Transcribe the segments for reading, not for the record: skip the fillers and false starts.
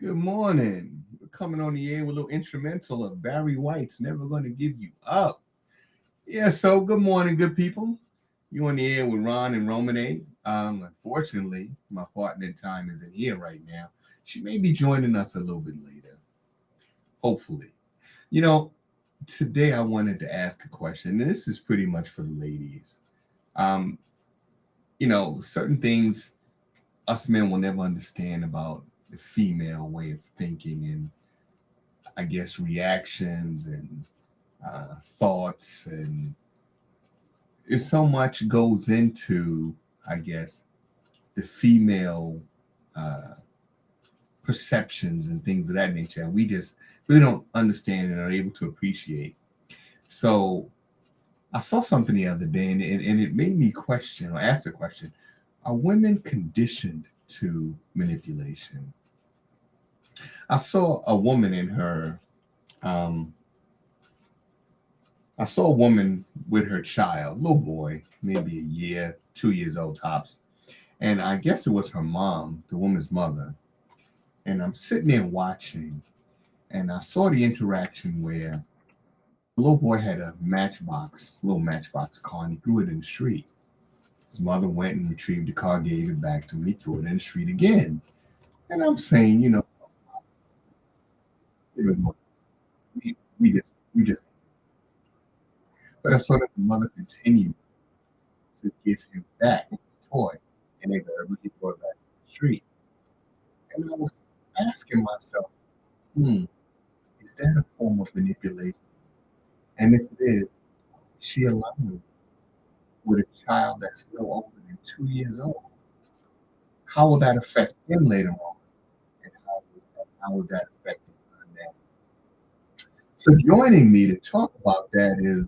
Good morning. We're coming on the air with a little instrumental of Barry White's Never Gonna Give You Up. Yeah, so good morning, good people. You on the air with Ron and Romane. Unfortunately, my partner in time isn't here right now. She may be joining us a little bit later, hopefully. You know, today I wanted to ask a question, and this is pretty much for the ladies. Um, certain things us men will never understand about the female way of thinking and I guess reactions and thoughts and there's so much goes into I guess the female uh, perceptions and things of that nature. And we just really don't understand and are able to appreciate. So I saw something the other day and it made me question or ask the question: are women conditioned to manipulation? I saw a woman in her um, I saw a woman with her child, little boy, maybe a year, 2 years old tops. And I guess it was her mom, the woman's mother. And I'm sitting there watching, and I saw the interaction where the little boy had a little matchbox car, and he threw it in the street. His mother went and retrieved the car, gave it back to him, he threw it in the street again. And I'm saying, we just, but I saw that the mother continued to give him back his toy, and they let him throw it back in the street. And I was asking myself, hmm, is that a form of manipulation? And if it is she allowing with a child that's no older than 2 years old? How will that affect him later on? And how will that affect her now? So joining me to talk about that is,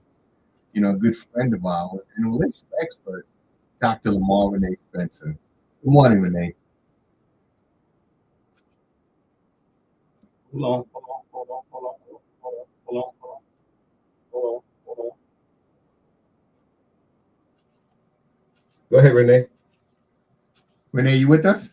a good friend of ours and a relationship expert, Dr. Lamar Renee Spencer. Good morning, Renee. Hold on, hold on, hold on, hold on, hold on, hold on, hold on, hold on, hold on. Go ahead, Renee. Renee, you with us?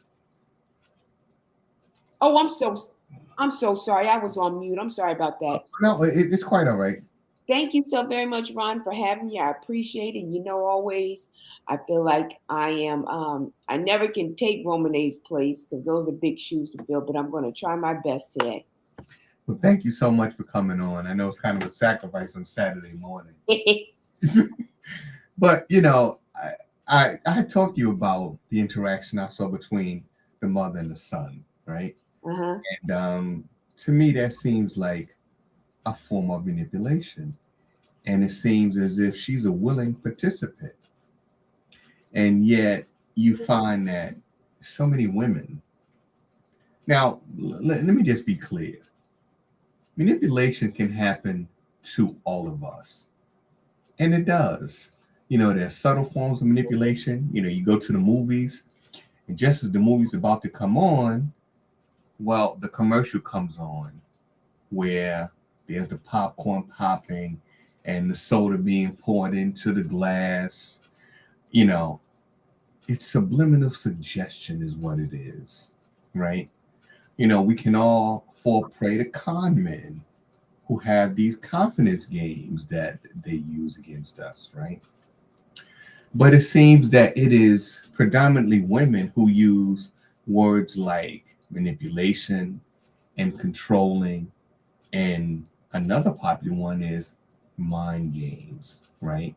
Oh, I'm so sorry. I was on mute. I'm sorry about that. No, it's quite all right. Thank you so very much, Ron, for having me. I appreciate it. Always I feel like I never can take Romane's place because those are big shoes to fill, but I'm going to try my best today. Well, thank you so much for coming on. I know it's kind of a sacrifice on Saturday morning. But I had talked to you about the interaction I saw between the mother and the son, right? Uh-huh. And to me, that seems like a form of manipulation, and it seems as if she's a willing participant, and yet you find that so many women. Now, let me just be clear: manipulation can happen to all of us, and it does. There's subtle forms of manipulation. You go to the movies, and just as the movie's about to come on, well, the commercial comes on where there's the popcorn popping and the soda being poured into the glass. You know, it's subliminal suggestion, is what it is, right? We can all fall prey to con men who have these confidence games that they use against us, right? But it seems that it is predominantly women who use words like manipulation and controlling, and another popular one is mind games, right?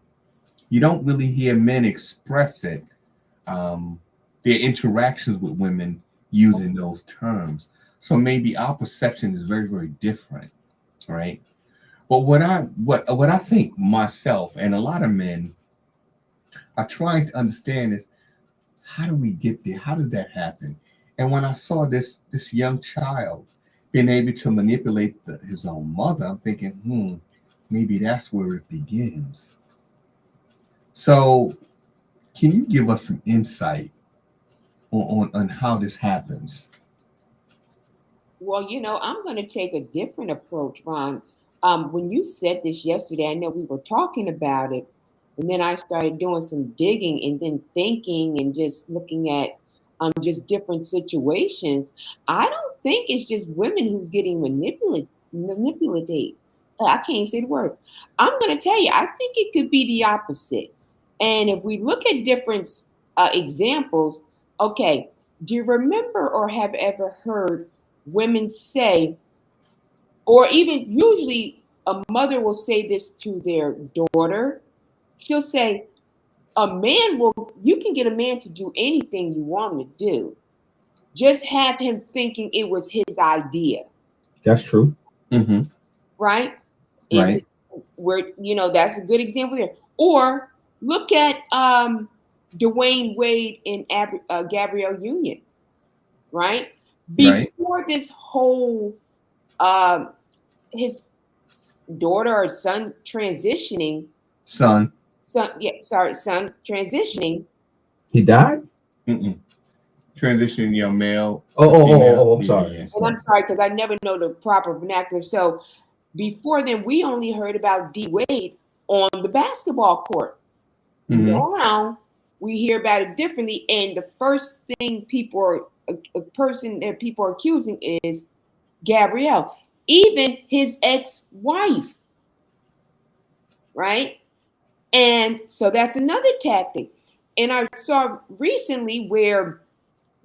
You don't really hear men express it, their interactions with women using those terms. So maybe our perception is very, very different, right? But what I think myself and a lot of men are trying to understand is, how do we get there? How does that happen? And when I saw this young child being able to manipulate his own mother, I'm thinking, maybe that's where it begins. So, can you give us some insight on how this happens? Well, I'm going to take a different approach, Ron. When you said this yesterday, I know we were talking about it, and then I started doing some digging and then thinking and just looking at just different situations. I don't think it's just women who's getting manipulated. I can't say the word. I'm going to tell you, I think it could be the opposite. And if we look at different examples, okay, do you remember or have ever heard women say, or even usually a mother will say this to their daughter? She'll say, you can get a man to do anything you want him to do. Just have him thinking it was his idea. That's true. Mm-hmm. Right? Right. That's a good example there. Or look at Dwayne Wade and Gabrielle Union, right? Before this whole his daughter or son transitioning. Son transitioning. He died? Mm-mm. Transitioning your male. I'm sorry. Yeah. And I'm sorry because I never know the proper vernacular. So before then, we only heard about D Wade on the basketball court. Mm-hmm. Now we hear about it differently, and the first thing people are accusing is Gabrielle, even his ex-wife, right? And so that's another tactic. And I saw recently where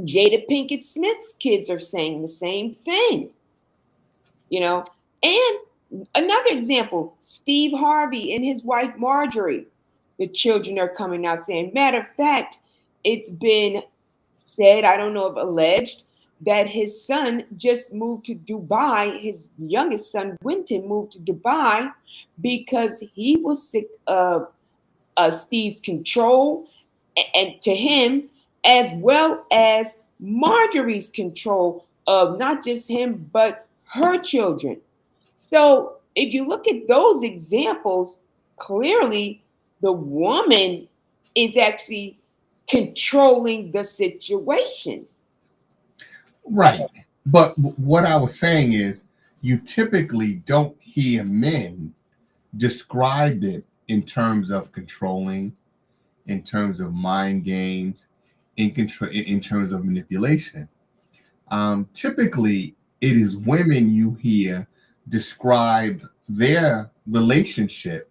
Jada Pinkett Smith's kids are saying the same thing, And another example, Steve Harvey and his wife Marjorie, the children are coming out saying, matter of fact, it's been said, I don't know if alleged, that his son just moved to Dubai. His youngest son, Winton, moved to Dubai because he was sick of Steve's control, and to him, as well as Marjorie's control of not just him, but her children. So if you look at those examples, clearly the woman is actually controlling the situations. Right. But what I was saying is you typically don't hear men describe it in terms of controlling, in terms of mind games, in terms of manipulation. Typically, it is women you hear describe their relationship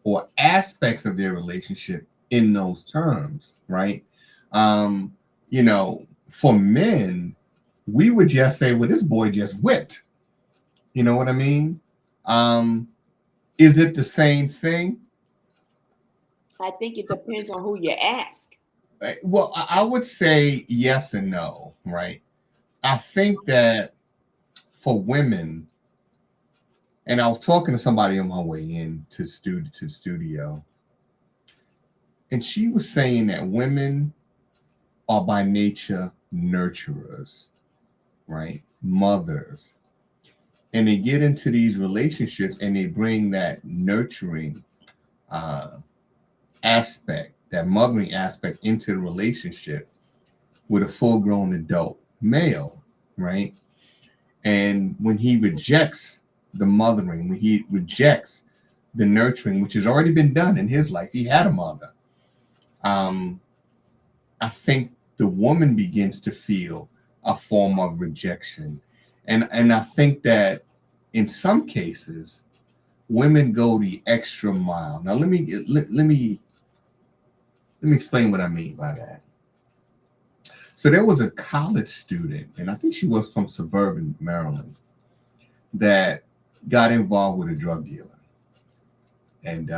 or aspects of their relationship in those terms, right? For men, we would just say, well, this boy just whipped. You know what I mean? Is it the same thing? I think it depends on who you ask. Well, I would say yes and no, right? I think that for women, and I was talking to somebody on my way in to the studio, and she was saying that women are by nature nurturers, right? Mothers. And they get into these relationships and they bring that nurturing aspect, that mothering aspect into the relationship with a full-grown adult male, right? And when he rejects the mothering, when he rejects the nurturing, which has already been done in his life, he had a mother. I think the woman begins to feel a form of rejection. And I think that in some cases, women go the extra mile. Now, let me explain what I mean by that. So there was a college student, and I think she was from suburban Maryland, that got involved with a drug dealer. And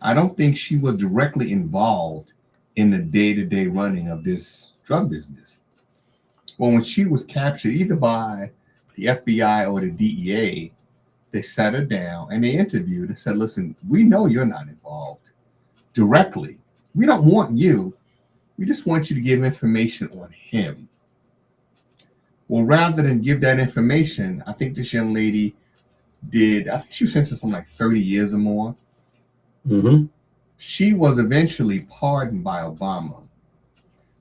I don't think she was directly involved in the day-to-day running of this drug business. Well, when she was captured, either by the FBI or the DEA, they sat her down and they interviewed and said, listen, we know you're not involved directly. We don't want you. We just want you to give information on him. Well, rather than give that information, I think this young lady I think she was sentenced to something like 30 years or more. Mm-hmm. She was eventually pardoned by Obama,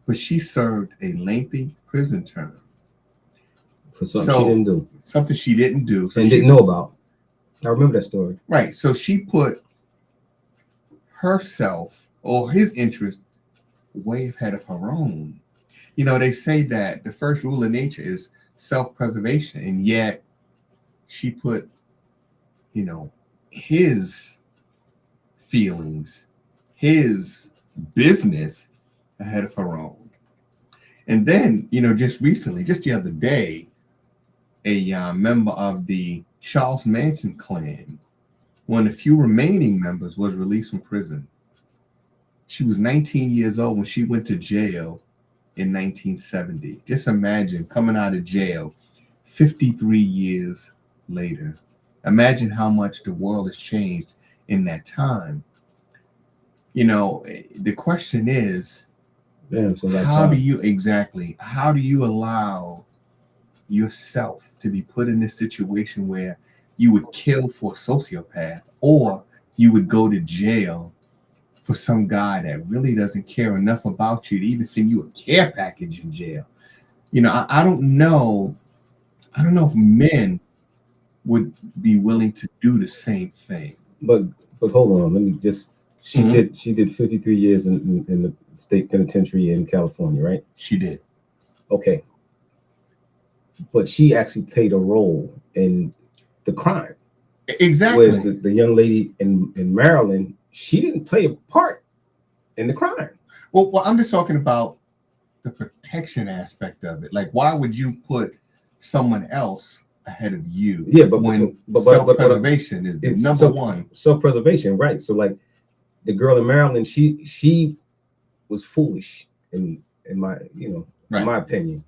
but she served a lengthy prison term. For something she didn't do. Something she didn't do. And didn't know about. I remember that story. Right. So she put herself or his interest way ahead of her own. They say that the first rule of nature is self-preservation, and yet she put, his feelings, his business ahead of her own. And then, just recently, just the other day, a member of the Charles Manson clan, one of the few remaining members, was released from prison. She was 19 years old when she went to jail in 1970. Just imagine coming out of jail 53 years later. Imagine how much the world has changed in that time. The question is, how do you allow yourself to be put in this situation where you would kill for a sociopath, or you would go to jail for some guy that really doesn't care enough about you to even send you a care package in jail? I don't know if men would be willing to do the same thing. But hold on, let me just. She did 53 years in the state penitentiary in California, right? She did. Okay. But she actually played a role in the crime. Exactly. Whereas the young lady in Maryland, she didn't play a part in the crime. Well, I'm just talking about the protection aspect of it. Like, why would you put someone else ahead of you? Yeah, but self-preservation is the number one. Self-preservation, right? So, like, the girl in Maryland, she was foolish in my in my opinion.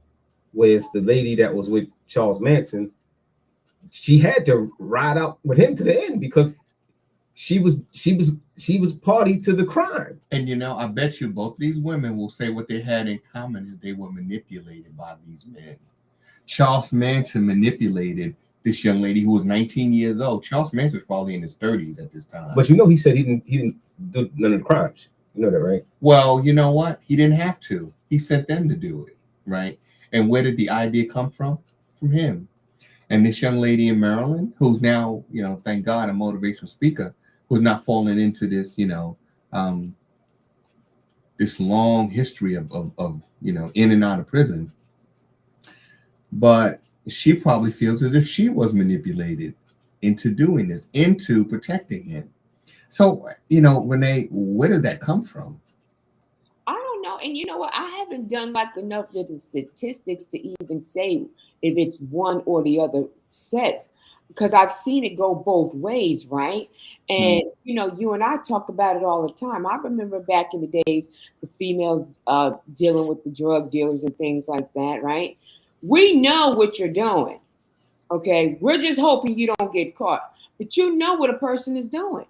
Whereas the lady that was with Charles Manson, she had to ride out with him to the end because she was party to the crime. And I bet you both these women will say what they had in common is they were manipulated by these men. Charles Manson manipulated this young lady who was 19 years old. Charles Manson was probably in his 30s at this time. But he said he didn't do none of the crimes. You know that, right? Well, you know what? He didn't have to. He sent them to do it, right? And where did the idea come from? From him. And this young lady in Maryland, who's now, thank God, a motivational speaker, who's not falling into this, this long history of in and out of prison. But she probably feels as if she was manipulated into doing this, into protecting him. So, Renee, where did that come from? I don't know. And you know what? I haven't done enough of the statistics to even say if it's one or the other sex, because I've seen it go both ways, right? And, you and I talk about it all the time. I remember back in the days, the females dealing with the drug dealers and things like that, right? We know what you're doing, okay? We're just hoping you don't get caught. But you know what a person is doing,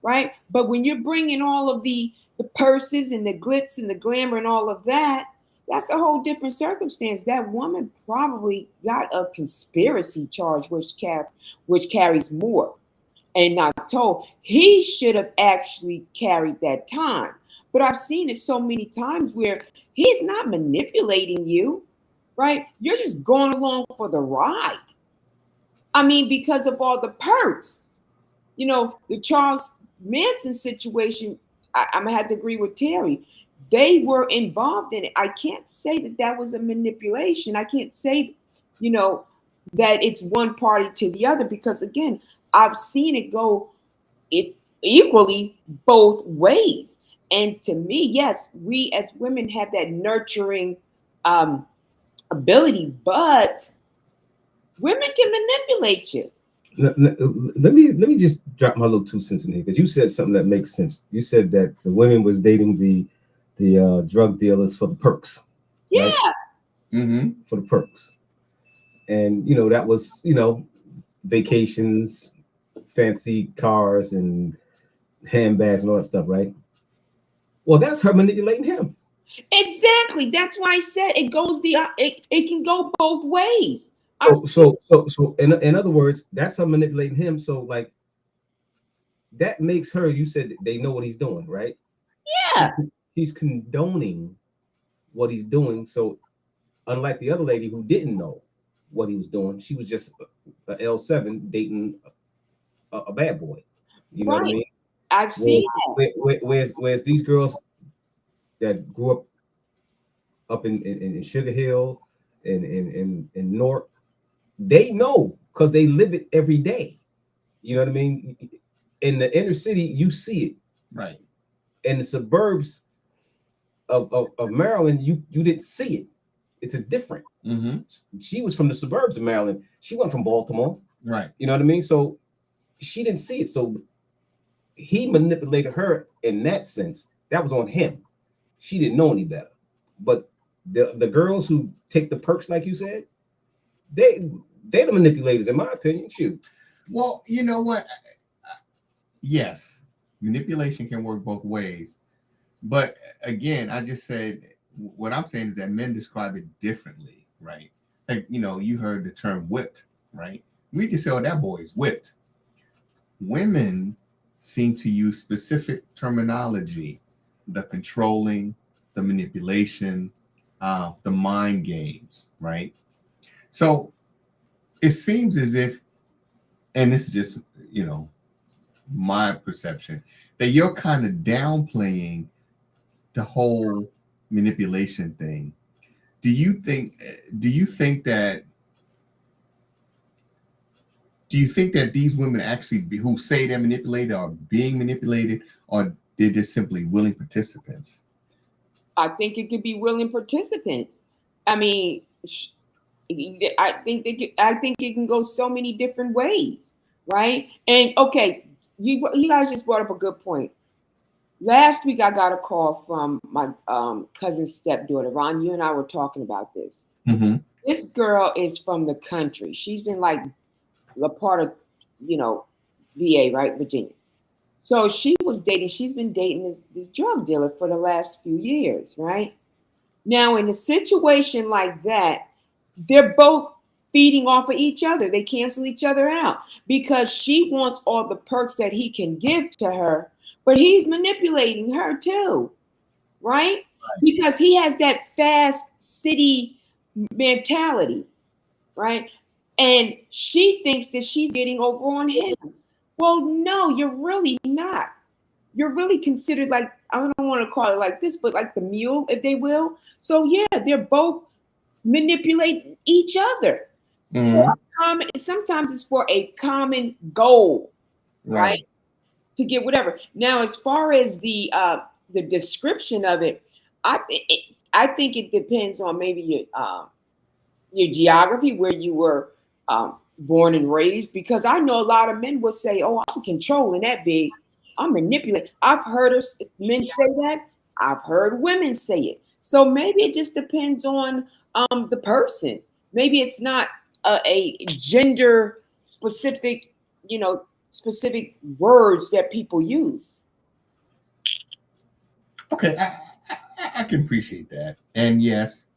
right? But when you're bringing all of the purses and the glitz and the glamour and all of that, that's a whole different circumstance. That woman probably got a conspiracy charge, which carries more and not told. He should have actually carried that time. But I've seen it so many times where he's not manipulating you, right? You're just going along for the ride. I mean, because of all the perks. The Charles Manson situation, I'm going to have to agree with Terry. They were involved in it. I can't say that was a manipulation. I can't say, that it's one party to the other, because, again, I've seen it go equally both ways. And to me, yes, we as women have that nurturing ability, but women can manipulate you. Let me just drop my little 2 cents in here, because you said something that makes sense. You said that the women was dating the drug dealers for the perks. Yeah. Right? Mm-hmm. For the perks. And that was vacations, fancy cars and handbags and all that stuff, right? Well, that's her manipulating him. Exactly. That's why I said it goes it can go both ways. So in other words, that's her manipulating him. So, like, that makes her, you said they know what he's doing, right? Yeah. She's condoning what he's doing. So, unlike the other lady who didn't know what he was doing, she was just a L7 dating a bad boy. You know what I mean? I've seen that. Whereas these girls that grew up in Sugar Hill in North, they know because they live it every day. You know what I mean? In the inner city, you see it. Right. In the suburbs of Maryland, you didn't see it. It's a different. She was from the suburbs of Maryland. She wasn't from Baltimore. Right. You know what I mean? So she didn't see it. So he manipulated her in that sense. That was on him. She didn't know any better. But the girls who take the perks, like you said, they're the manipulators, in my opinion. Shoot. Well, you know what? Yes, manipulation can work both ways. But again, I just said what I'm saying is that men describe it differently, right? Like, you heard the term whipped, right? We just say, oh, that boy is whipped. Women seem to use specific terminology, the controlling, the manipulation, the mind games, right? So it seems as if, and this is just, my perception, that you're kind of downplaying the whole manipulation thing. Do you think that these women actually who say they're manipulated are being manipulated, or they're just simply willing participants? I think it could be willing participants. I mean, I think it can go so many different ways, right? And okay, you guys just brought up a good point. Last week, I got a call from my cousin's stepdaughter. Ron, you and I were talking about this. Mm-hmm. This girl is from the country. She's in like a part of, VA, right? Virginia. So she's been dating this drug dealer for the last few years, right? Now, in a situation like that, they're both feeding off of each other. They cancel each other out because she wants all the perks that he can give to her, but he's manipulating her too, right? Because he has that fast city mentality, right? And she thinks that she's getting over on him. Well, no, you're really not. You're really considered like, I don't want to call it like this, but like the mule, if they will. So yeah, they're both manipulating each other. Mm-hmm. Sometimes it's for a common goal, right? To get whatever. Now, as far as the description of it, I think it depends on maybe your geography, where you were born and raised. Because I know a lot of men will say, "Oh, I'm controlling that big. I'm manipulating." I've heard men say that. I've heard women say it. So maybe it just depends on the person. Maybe it's not a gender specific, specific words that people use. Okay, I can appreciate that. And yes,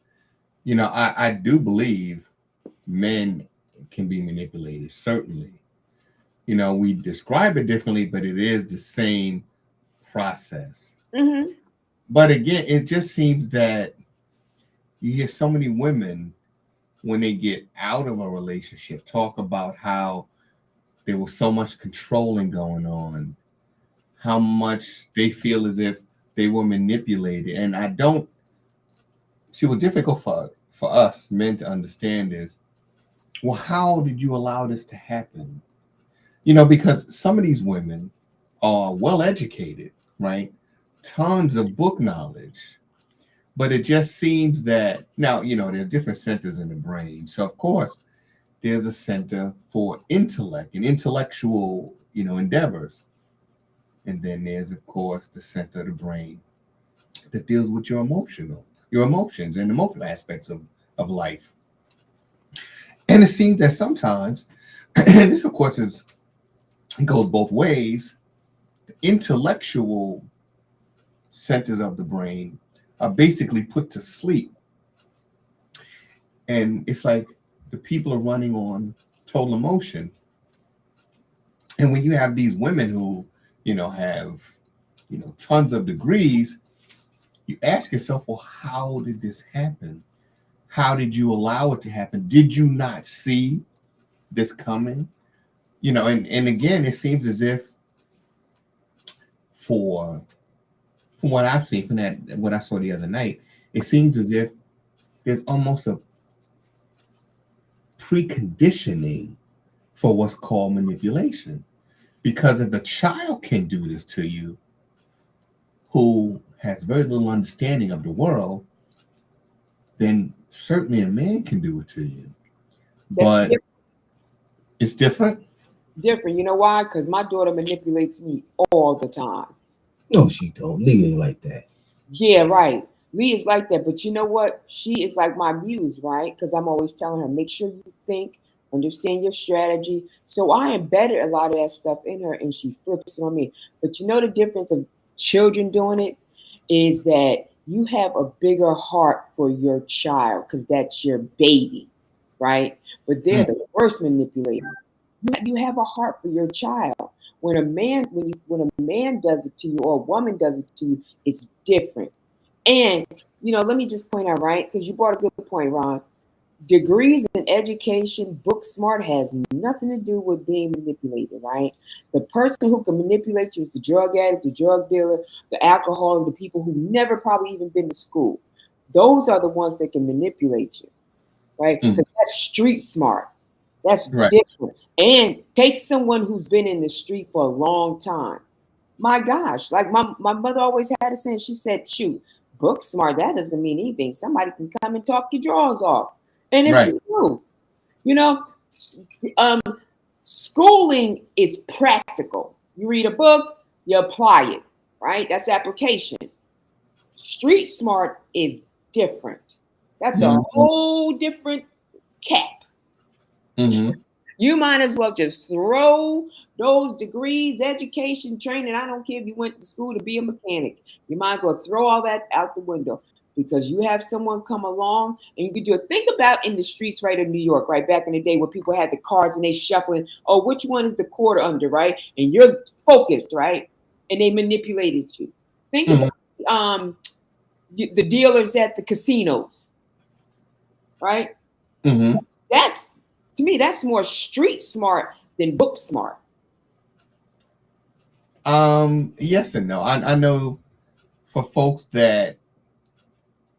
I do believe men can be manipulated, certainly. We describe it differently, but it is the same process. Mm-hmm. But again, it just seems that you hear so many women, when they get out of a relationship, talk about how there was so much controlling going on, how much they feel as if they were manipulated. And I don't see what's difficult for us men to understand is, well, how did you allow this to happen? Because some of these women are well educated, right? Tons of book knowledge. But it just seems that now, there's different centers in the brain. So of course, there's a center for intellect and intellectual, endeavors. And then there's, of course, the center of the brain that deals with your emotions and emotional aspects of life. And it seems that sometimes, and this, of course, it goes both ways, the intellectual centers of the brain are basically put to sleep. And it's like the people are running on total emotion. And when you have these women who, have, tons of degrees, you ask yourself, well, how did this happen? How did you allow it to happen? Did you not see this coming? And again, it seems as if from what I've seen, what I saw the other night, it seems as if there's almost a preconditioning for what's called manipulation. Because if a child can do this to you, who has very little understanding of the world, then certainly a man can do it to you. But it's different. Different. You know why? Because my daughter manipulates me all the time. No, she don't. Lee ain't like that. Yeah, right. Lee is like that. But you know what? She is like my muse, right? Because I'm always telling her, make sure you think, understand your strategy. So I embedded a lot of that stuff in her, and she flips it on me. But you know the difference of children doing it is that you have a bigger heart for your child because that's your baby, right? But they're the worst manipulators. You have a heart for your child. When a man does it to you or a woman does it to you, it's different. And let me just point out, right? Because you brought a good point, Ron. Degrees in education, book smart has nothing to do with being manipulated, right? The person who can manipulate you is the drug addict, the drug dealer, the alcoholic, the people who never probably even been to school. Those are the ones that can manipulate you, right? Because that's street smart. That's different. And take someone who's been in the street for a long time. My gosh, like my mother always had a saying. She said, shoot, book smart, that doesn't mean anything. Somebody can come and talk your drawers off. And it's the truth. Schooling is practical. You read a book, you apply it, right? That's application. Street smart is different. That's a whole different cap. You might as well just throw those degrees, education, training. I don't care if you went to school to be a mechanic. You might as well throw all that out the window. Because you have someone come along and you could do it. Think about in the streets, right, of New York, right, back in the day where people had the cards and they shuffling. Oh, which one is the quarter under, right? And you're focused, right? And they manipulated you. Think about the dealers at the casinos, right? That's, to me, that's more street smart than book smart. Yes and no. I know for folks that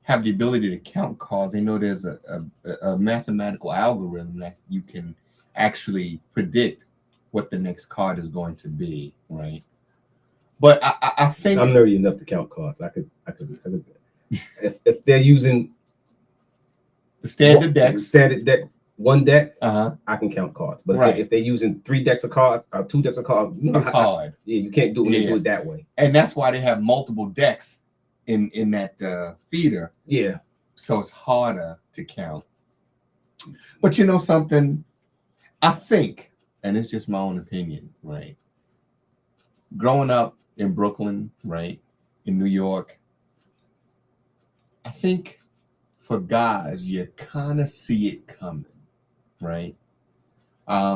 have the ability to count cards, they know there's a mathematical algorithm that you can actually predict what the next card is going to be, right? But I think I'm nerdy enough to count cards. I could if they're using the standard deck, one deck, I can count cards. But if they're using 3 decks of cards or 2 decks of cards, it's hard. You can't do it when they do it that way. And that's why they have multiple decks in that feeder. Yeah. So it's harder to count. But you know something? I think, and it's just my own opinion, right? Growing up in Brooklyn, right, in New York, I think for guys, you kind of see it coming, right? I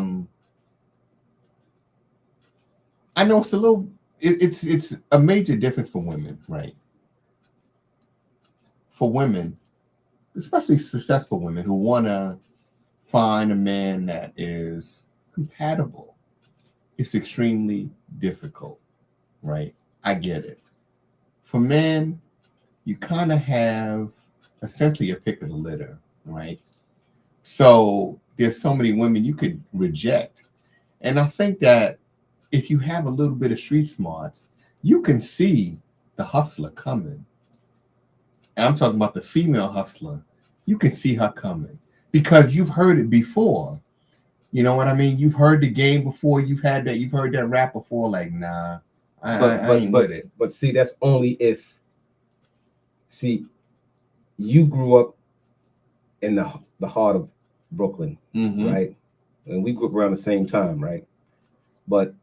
know it's a little, it's a major difference for women, right? For women, especially successful women who want to find a man that is compatible, it's extremely difficult, right? I get it. For men, you kind of have essentially a pick of the litter, right? So there's so many women you could reject. And I think that if you have a little bit of street smarts, you can see the hustler coming. And I'm talking about the female hustler. You can see her coming because you've heard it before. You know what I mean? You've heard the game before. You've heard that rap before. Like, nah, I ain't with it. But see, that's only if. See, you grew up in the heart of Brooklyn, right? And we grew up around the same time, right? But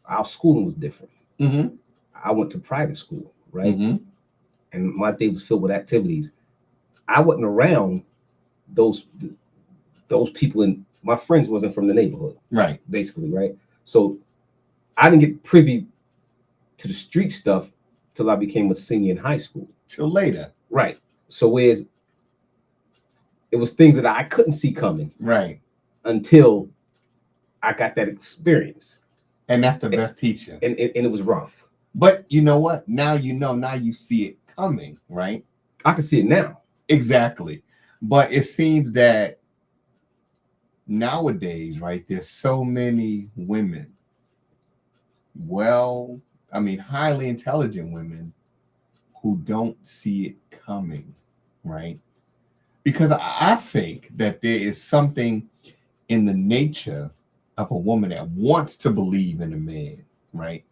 our schooling was different. I went to private school, right? And my day was filled with activities. I wasn't around those people, and my friends wasn't from the neighborhood, right? Basically, right? So I didn't get privy to the street stuff till I became a senior in high school. Till later, right? So it was things that I couldn't see coming, right? Until I got that experience, and that's the best teacher. And it was rough. But you know what? Now you know. Now you see it coming, right? I can see it now. Exactly. But it seems that nowadays, right, there's so many women, highly intelligent women who don't see it coming, right? Because I think that there is something in the nature of a woman that wants to believe in a man, right?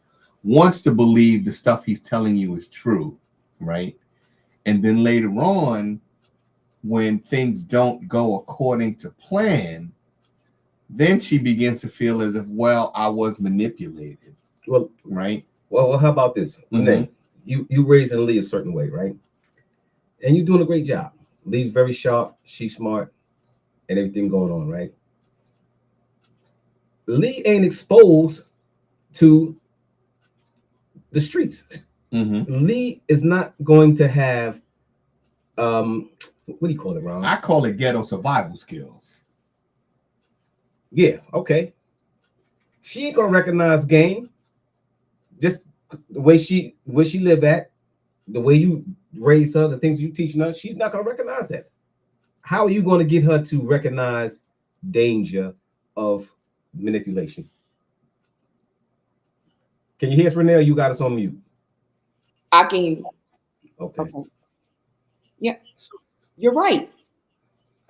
Wants to believe the stuff he's telling you is true, right? And then later on, when things don't go according to plan, then she begins to feel as if, well, I was manipulated. Well, right. Well, how about this? Renee, you raising Lee a certain way, right? And you're doing a great job. Lee's very sharp, she's smart, and everything going on, right? Lee ain't exposed to the streets. Lee is not going to have what do you call it, Ron? I call it ghetto survival skills. Yeah, okay. She ain't gonna recognize game. Just the way she live at, the way you raise her, the things you teaching her, she's not gonna recognize that. How are you going to get her to recognize danger of manipulation? Can you hear us, Renee? You got us on mute. I can hear you. Okay. Yeah, you're right.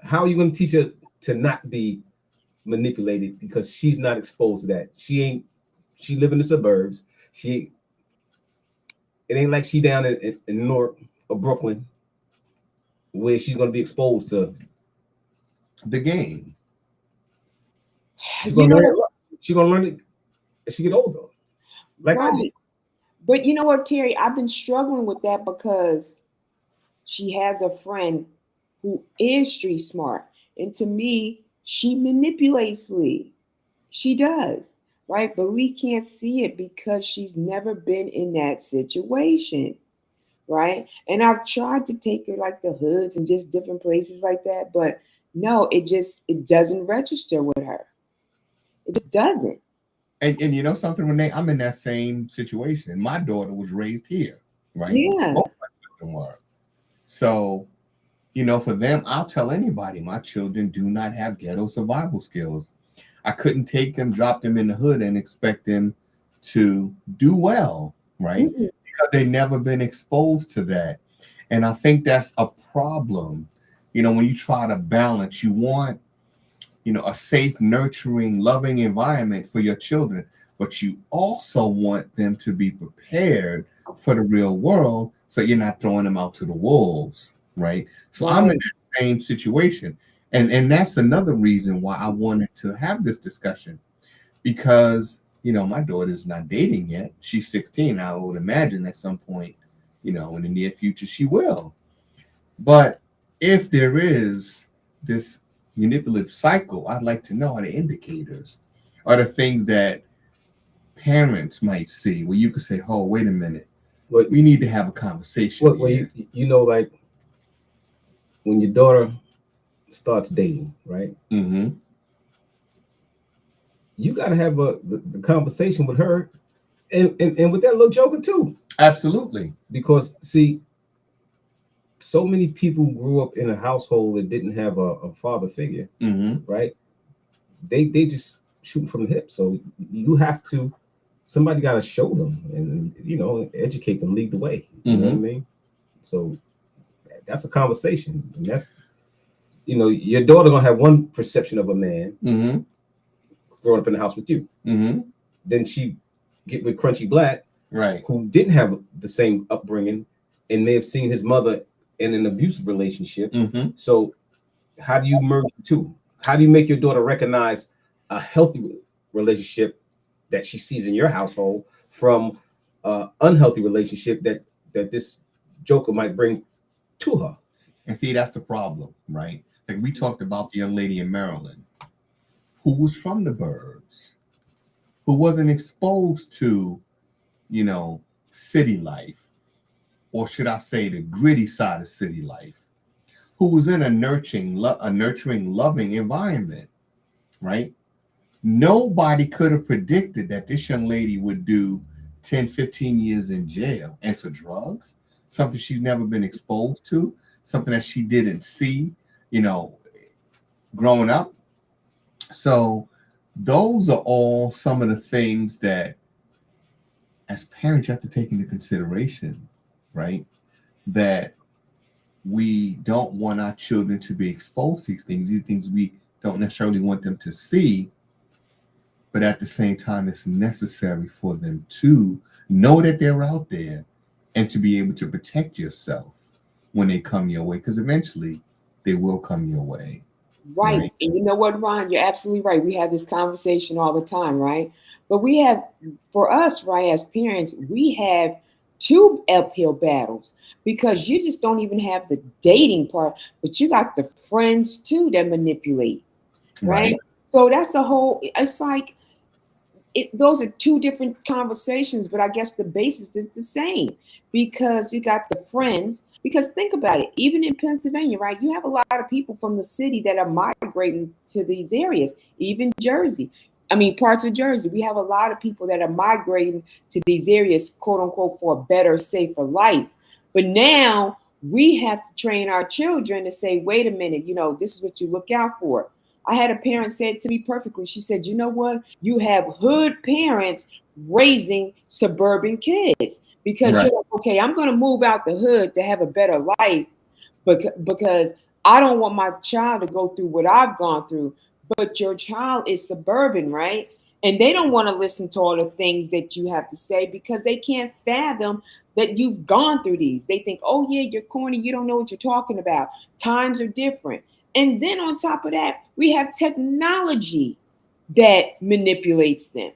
How are you going to teach her to not be manipulated because she's not exposed to that? She live in the suburbs. It ain't like she down in North or Brooklyn where she's going to be exposed to the game. She's going to learn it as she get older. Like right. I did. But you know what, Terry? I've been struggling with that because she has a friend who is street smart. And to me, she manipulates Lee. She does, right? But Lee can't see it because she's never been in that situation, right? And I've tried to take her like the hoods and just different places like that. But no, it doesn't register with her. It just doesn't. And you know something, Renee? I'm in that same situation. My daughter was raised here, right? Yeah. Both my children were. So, for them, I'll tell anybody, my children do not have ghetto survival skills. I couldn't take them, drop them in the hood, and expect them to do well, right? Mm-hmm. Because they've never been exposed to that. And I think that's a problem. When you try to balance, you want a safe, nurturing, loving environment for your children, but you also want them to be prepared for the real world so you're not throwing them out to the wolves, right? So I'm in the same situation. And that's another reason why I wanted to have this discussion because, my daughter's not dating yet. She's 16. I would imagine at some point, in the near future, she will. But if there is this manipulative cycle, I'd like to know are the indicators, are the things that parents might see where you could say, oh, wait a minute, we need to have a conversation. Well, like when your daughter starts dating, right? Mm-hmm. You got to have the conversation with her and with that little joker too. Absolutely. Because see, so many people grew up in a household that didn't have a father figure, right? They just shoot from the hip. So you have to, somebody got to show them and, educate them, lead the way. You know what I mean? So that's a conversation. And that's, your daughter going to have one perception of a man growing up in the house with you. Then she get with Crunchy Black, right, who didn't have the same upbringing and may have seen his mother in an abusive relationship. So how do you merge the two? How do you make your daughter recognize a healthy relationship that she sees in your household from an unhealthy relationship that this joker might bring to her? And see, that's the problem, right? Like we talked about the young lady in Maryland who was from the burbs, who wasn't exposed to, city life, or should I say the gritty side of city life, who was in a nurturing, loving environment, right? Nobody could have predicted that this young lady would do 10, 15 years in jail and for drugs, something she's never been exposed to, something that she didn't see, growing up. So those are all some of the things that as parents you have to take into consideration, right? That we don't want our children to be exposed to these things we don't necessarily want them to see, but at the same time, it's necessary for them to know that they're out there and to be able to protect yourself when they come your way, because eventually they will come your way. Right. And you know what, Ron, you're absolutely right. We have this conversation all the time, right? But we have, for us, right, as parents, we have two uphill battles because you just don't even have the dating part, but you got the friends too that manipulate, right? So that's a whole, it's like, those are two different conversations, but I guess the basis is the same because you got the friends. Because think about it, even in Pennsylvania, right? You have a lot of people from the city that are migrating to these areas, even Jersey. I mean, parts of Jersey. We have a lot of people that are migrating to these areas, quote unquote, for a better, safer life. But now we have to train our children to say, wait a minute, you know, this is what you look out for. I had a parent say it to me perfectly. She said, you know what? You have hood parents raising suburban kids because you're like, okay, I'm going to move out the hood to have a better life because I don't want my child to go through what I've gone through. But your child is suburban, right? And they don't want to listen to all the things that you have to say because they can't fathom that you've gone through these. They think, oh, yeah, you're corny. You don't know what you're talking about. Times are different. And then on top of that, we have technology that manipulates them.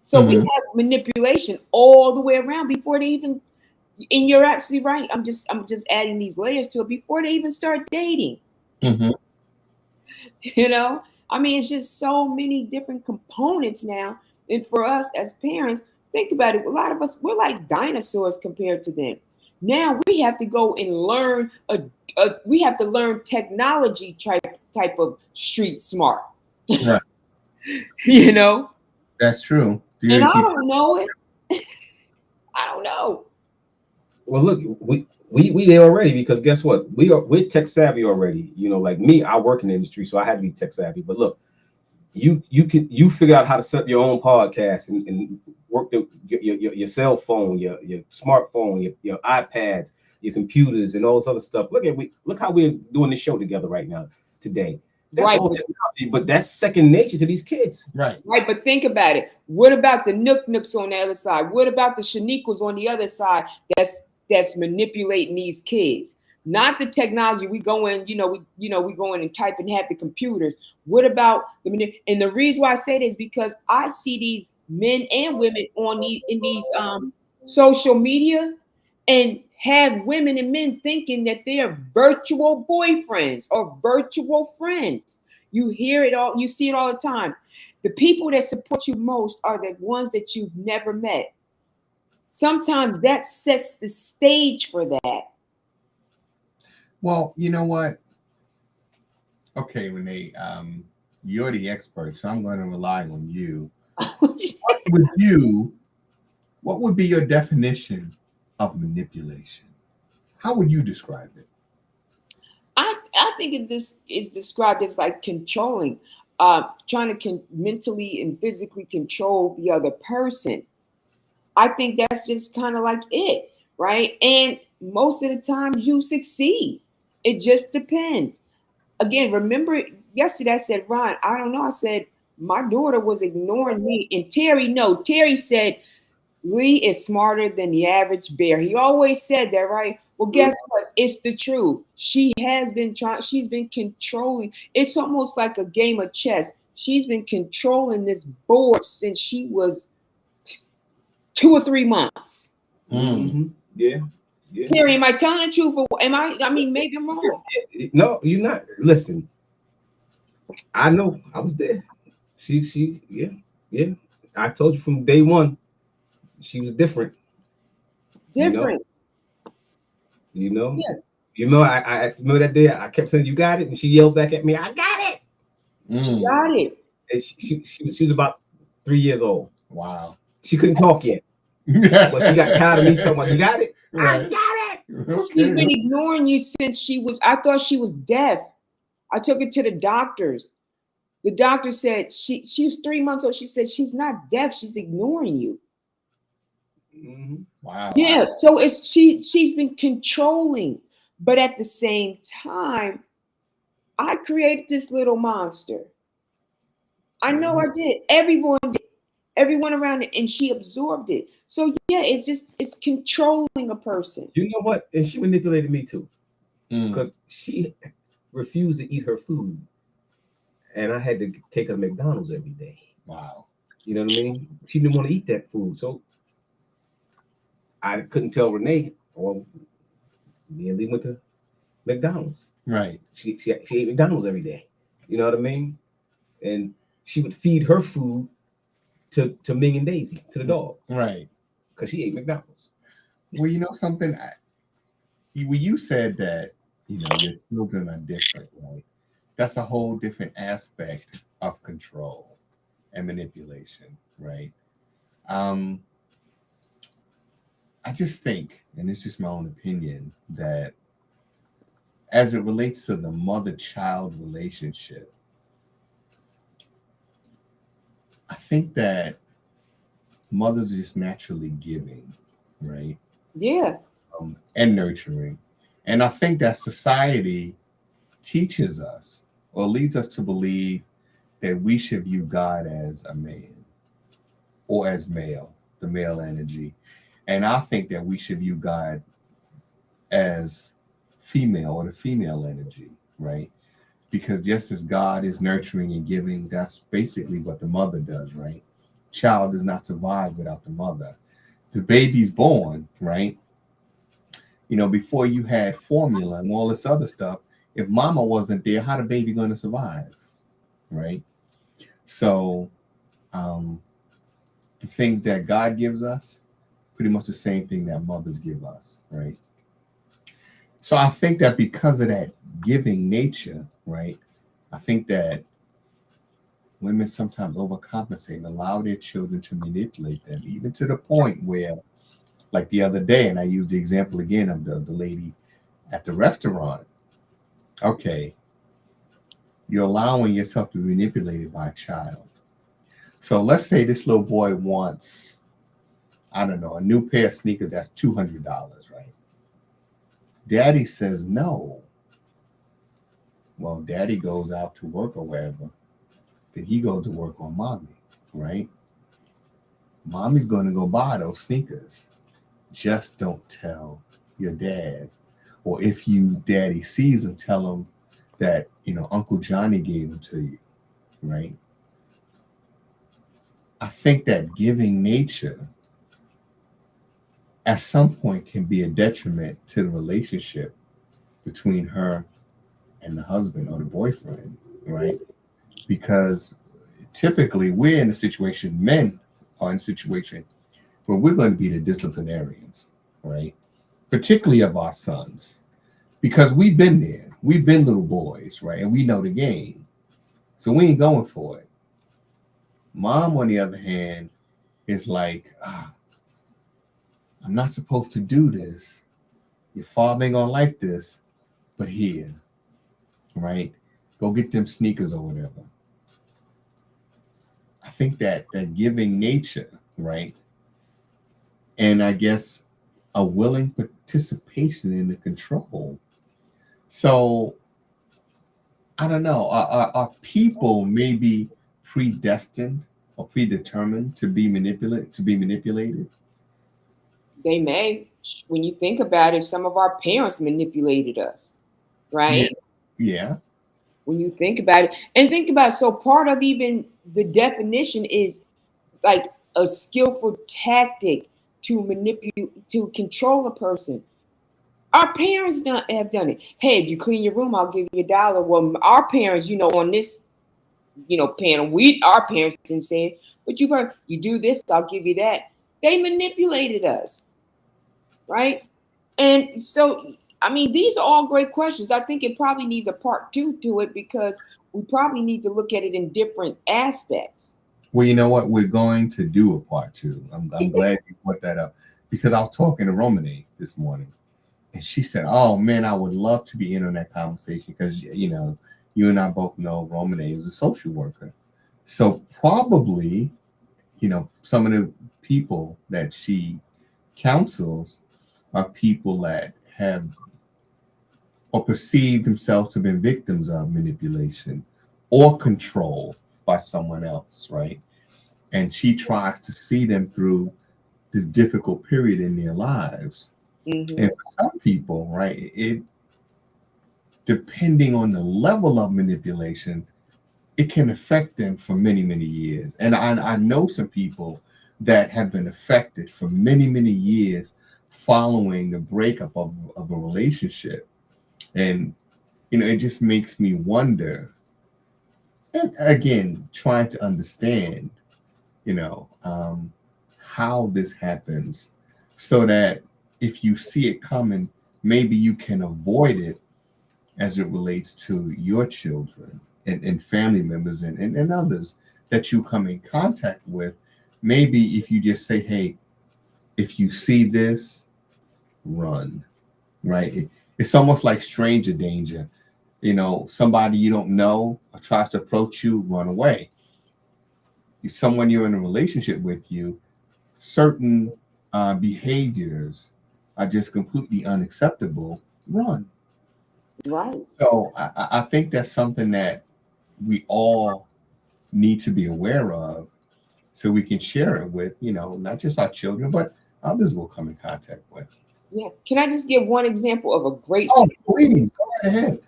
So we have manipulation all the way around before they even, and you're absolutely right. I'm just adding these layers to it before they even start dating. You know, I mean, it's just so many different components now. And for us as parents, think about it. A lot of us, we're like dinosaurs compared to them. Now we have to go and learn we have to learn technology type of street smart. Right. You know? That's true. And I don't know it. I don't know. Well, look, we there already because guess what? We're tech savvy already. You know, like me, I work in the industry, so I had to be tech savvy. But look, you figure out how to set up your own podcast and work your cell phone, your smartphone, your iPads, your computers, and all this other stuff. Look how we're doing this show together right now today. That's all technology, but that's second nature to these kids. Right, but think about it. What about the nooks on the other side? What about the Shaniquas on the other side that's manipulating these kids? Not the technology. We go in, we go in and type and have the computers. What about and the reason why I say this is because I see these men and women in these social media and have women and men thinking that they are virtual boyfriends or virtual friends. You hear it all, you see it all the time. The people that support you most are the ones that you've never met. Sometimes that sets the stage for that. Well, you know what? Okay, Renee, you're the expert, so I'm going to rely on you. What would be your definition of manipulation? How would you describe it? I think this is described as like controlling, trying to mentally and physically control the other person. I think that's just kind of like it, right? And most of the time you succeed. It just depends. Again, remember yesterday I said, Ron, I don't know. I said, my daughter was ignoring me. And Terry said, Lee is smarter than the average bear. He always said that, right? Well, guess what? It's the truth. She has been she's been controlling. It's almost like a game of chess. She's been controlling this board since she was 2 or 3 months. Mm-hmm. Yeah. Terry, am I telling the truth? Or I mean, maybe I'm wrong. No, you're not. Listen, I know I was there. She, yeah. I told you from day one, she was different. Different. You know? Yeah. You know, I remember that day I kept saying, "You got it," and she yelled back at me, "I got it." She got it. And she was about 3 years old. Wow. She couldn't talk yet. But she got tired of me talking about, "You got it." Right. I got it. Okay. She's been ignoring you since I thought she was deaf. I took her to the doctors. The doctor said she was 3 months old. She said she's not deaf. She's ignoring you. Mm-hmm. Wow. Yeah. So she's been controlling, but at the same time, I created this little monster. I know I did. Everyone did. Everyone around it, and she absorbed it. So yeah, it's controlling a person. You know what? And she manipulated me too, Mm. because she refused to eat her food, and I had to take her to McDonald's every day. Wow. You know what I mean? She didn't want to eat that food, so I couldn't tell Renee. Well, me and Lee went to McDonald's. Right. She ate McDonald's every day. You know what I mean? And she would feed her food to Ming and Daisy, to the dog. Right. Because she ate McDonald's. Well, you know something? When you said that, you know, your children are different, right? That's a whole different aspect of control and manipulation, right? I just think, and it's just my own opinion, that as it relates to the mother-child relationship, I think that mothers are just naturally giving, right? Yeah. And nurturing. And I think that society teaches us or leads us to believe that we should view God as a man or as male, the male energy. And I think that we should view God as female or the female energy, right? Because just as God is nurturing and giving, that's basically what the mother does, right? Child does not survive without the mother. The baby's born, right? You know, before you had formula and all this other stuff, if mama wasn't there, how the baby going to survive, right? So the things that God gives us, pretty much the same thing that mothers give us, right? So I think that because of that giving nature, right, I think that women sometimes overcompensate and allow their children to manipulate them, even to the point where, like the other day, and I used the example again of the lady at the restaurant. Okay, you're allowing yourself to be manipulated by a child. So let's say this little boy wants, I don't know, a new pair of sneakers that's $200, right? Daddy says no. Well, daddy goes out to work or wherever. Then he goes to work on mommy, right? Mommy's going to go buy those sneakers. Just don't tell your dad. Or if daddy sees him, tell him that, you know, Uncle Johnny gave them to you, right? I think that giving nature at some point can be a detriment to the relationship between her and the husband or the boyfriend, right? Because typically we're in a situation, men are in a situation where we're going to be the disciplinarians, right? Particularly of our sons, because we've been there. We've been little boys, right? And we know the game. So we ain't going for it. Mom, on the other hand, is like, I'm not supposed to do this. Your father ain't gonna like this, but here, right? Go get them sneakers or whatever. I think that giving nature, right? And I guess a willing participation in the control. So I don't know. Are people maybe predestined or predetermined to be manipulated? They may. When you think about it, some of our parents manipulated us, right? Yeah. When you think about it, and think about it, so part of even the definition is like a skillful tactic to manipulate, to control a person. Our parents have done it. Hey, if you clean your room, I'll give you $1. Well, our parents, you know, on this, you know, panel, our parents didn't say it, but you've heard, you do this, I'll give you that. They manipulated us, right? And so, I mean, these are all great questions. I think it probably needs a part 2 to it, because we probably need to look at it in different aspects. Well, you know what? We're going to do a part 2. I'm glad you put that up, because I was talking to Romane this morning, and she said, "Oh man, I would love to be in on that conversation, because you know, you and I both know Romane is a social worker. So probably, some of the people that she counsels are people that have or perceive themselves to have been victims of manipulation or control by someone else, right? And she tries to see them through this difficult period in their lives. Mm-hmm. And for some people, right, it depending on the level of manipulation, it can affect them for many, many years. And I know some people that have been affected for many, many years following the breakup of a relationship. And, it just makes me wonder, and again, trying to understand, how this happens so that if you see it coming, maybe you can avoid it as it relates to your children and family members and others that you come in contact with. Maybe if you just say, hey, if you see this, run, right? It's almost like stranger danger. Somebody you don't know tries to approach you, run away. Someone you're in a relationship with, certain behaviors are just completely unacceptable, run. Right. So I think that's something that we all need to be aware of so we can share it with, not just our children, but others we'll come in contact with. Yeah. Can I just give one example of a great Oh, please, go right ahead.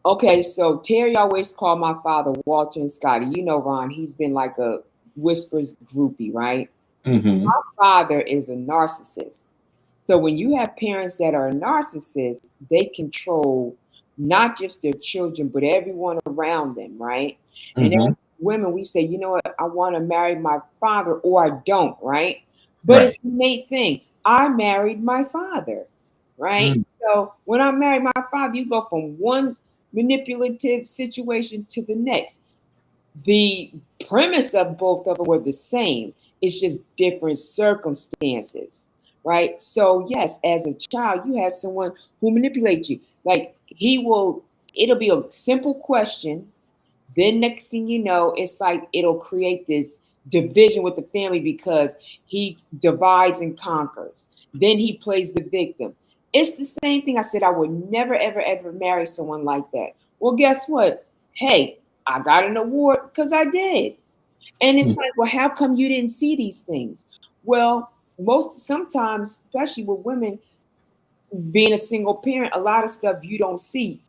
Okay, so Terry always called my father Walter and Scotty. Ron, he's been like a Whispers groupie, right? Mm-hmm. My father is a narcissist. So when you have parents that are narcissists, they control not just their children, but everyone around them, right? And Mm-hmm. as women, we say, you know what, I want to marry my father or I don't, right? But Right. it's the innate thing. I married my father, right? Mm. So when I married my father, you go from one manipulative situation to the next. The premise of both of them were the same. It's just different circumstances, right? So yes, as a child, you have someone who manipulates you. Like it'll be a simple question. Then next thing you know, it's like it'll create this division with the family because he divides and conquers. Then he plays the victim. It's the same thing. I said I would never, ever, ever marry someone like that. Well, guess what? Hey, I got an award because I did. And it's like, well, how come you didn't see these things? Well, sometimes, especially with women, being a single parent, a lot of stuff you don't see.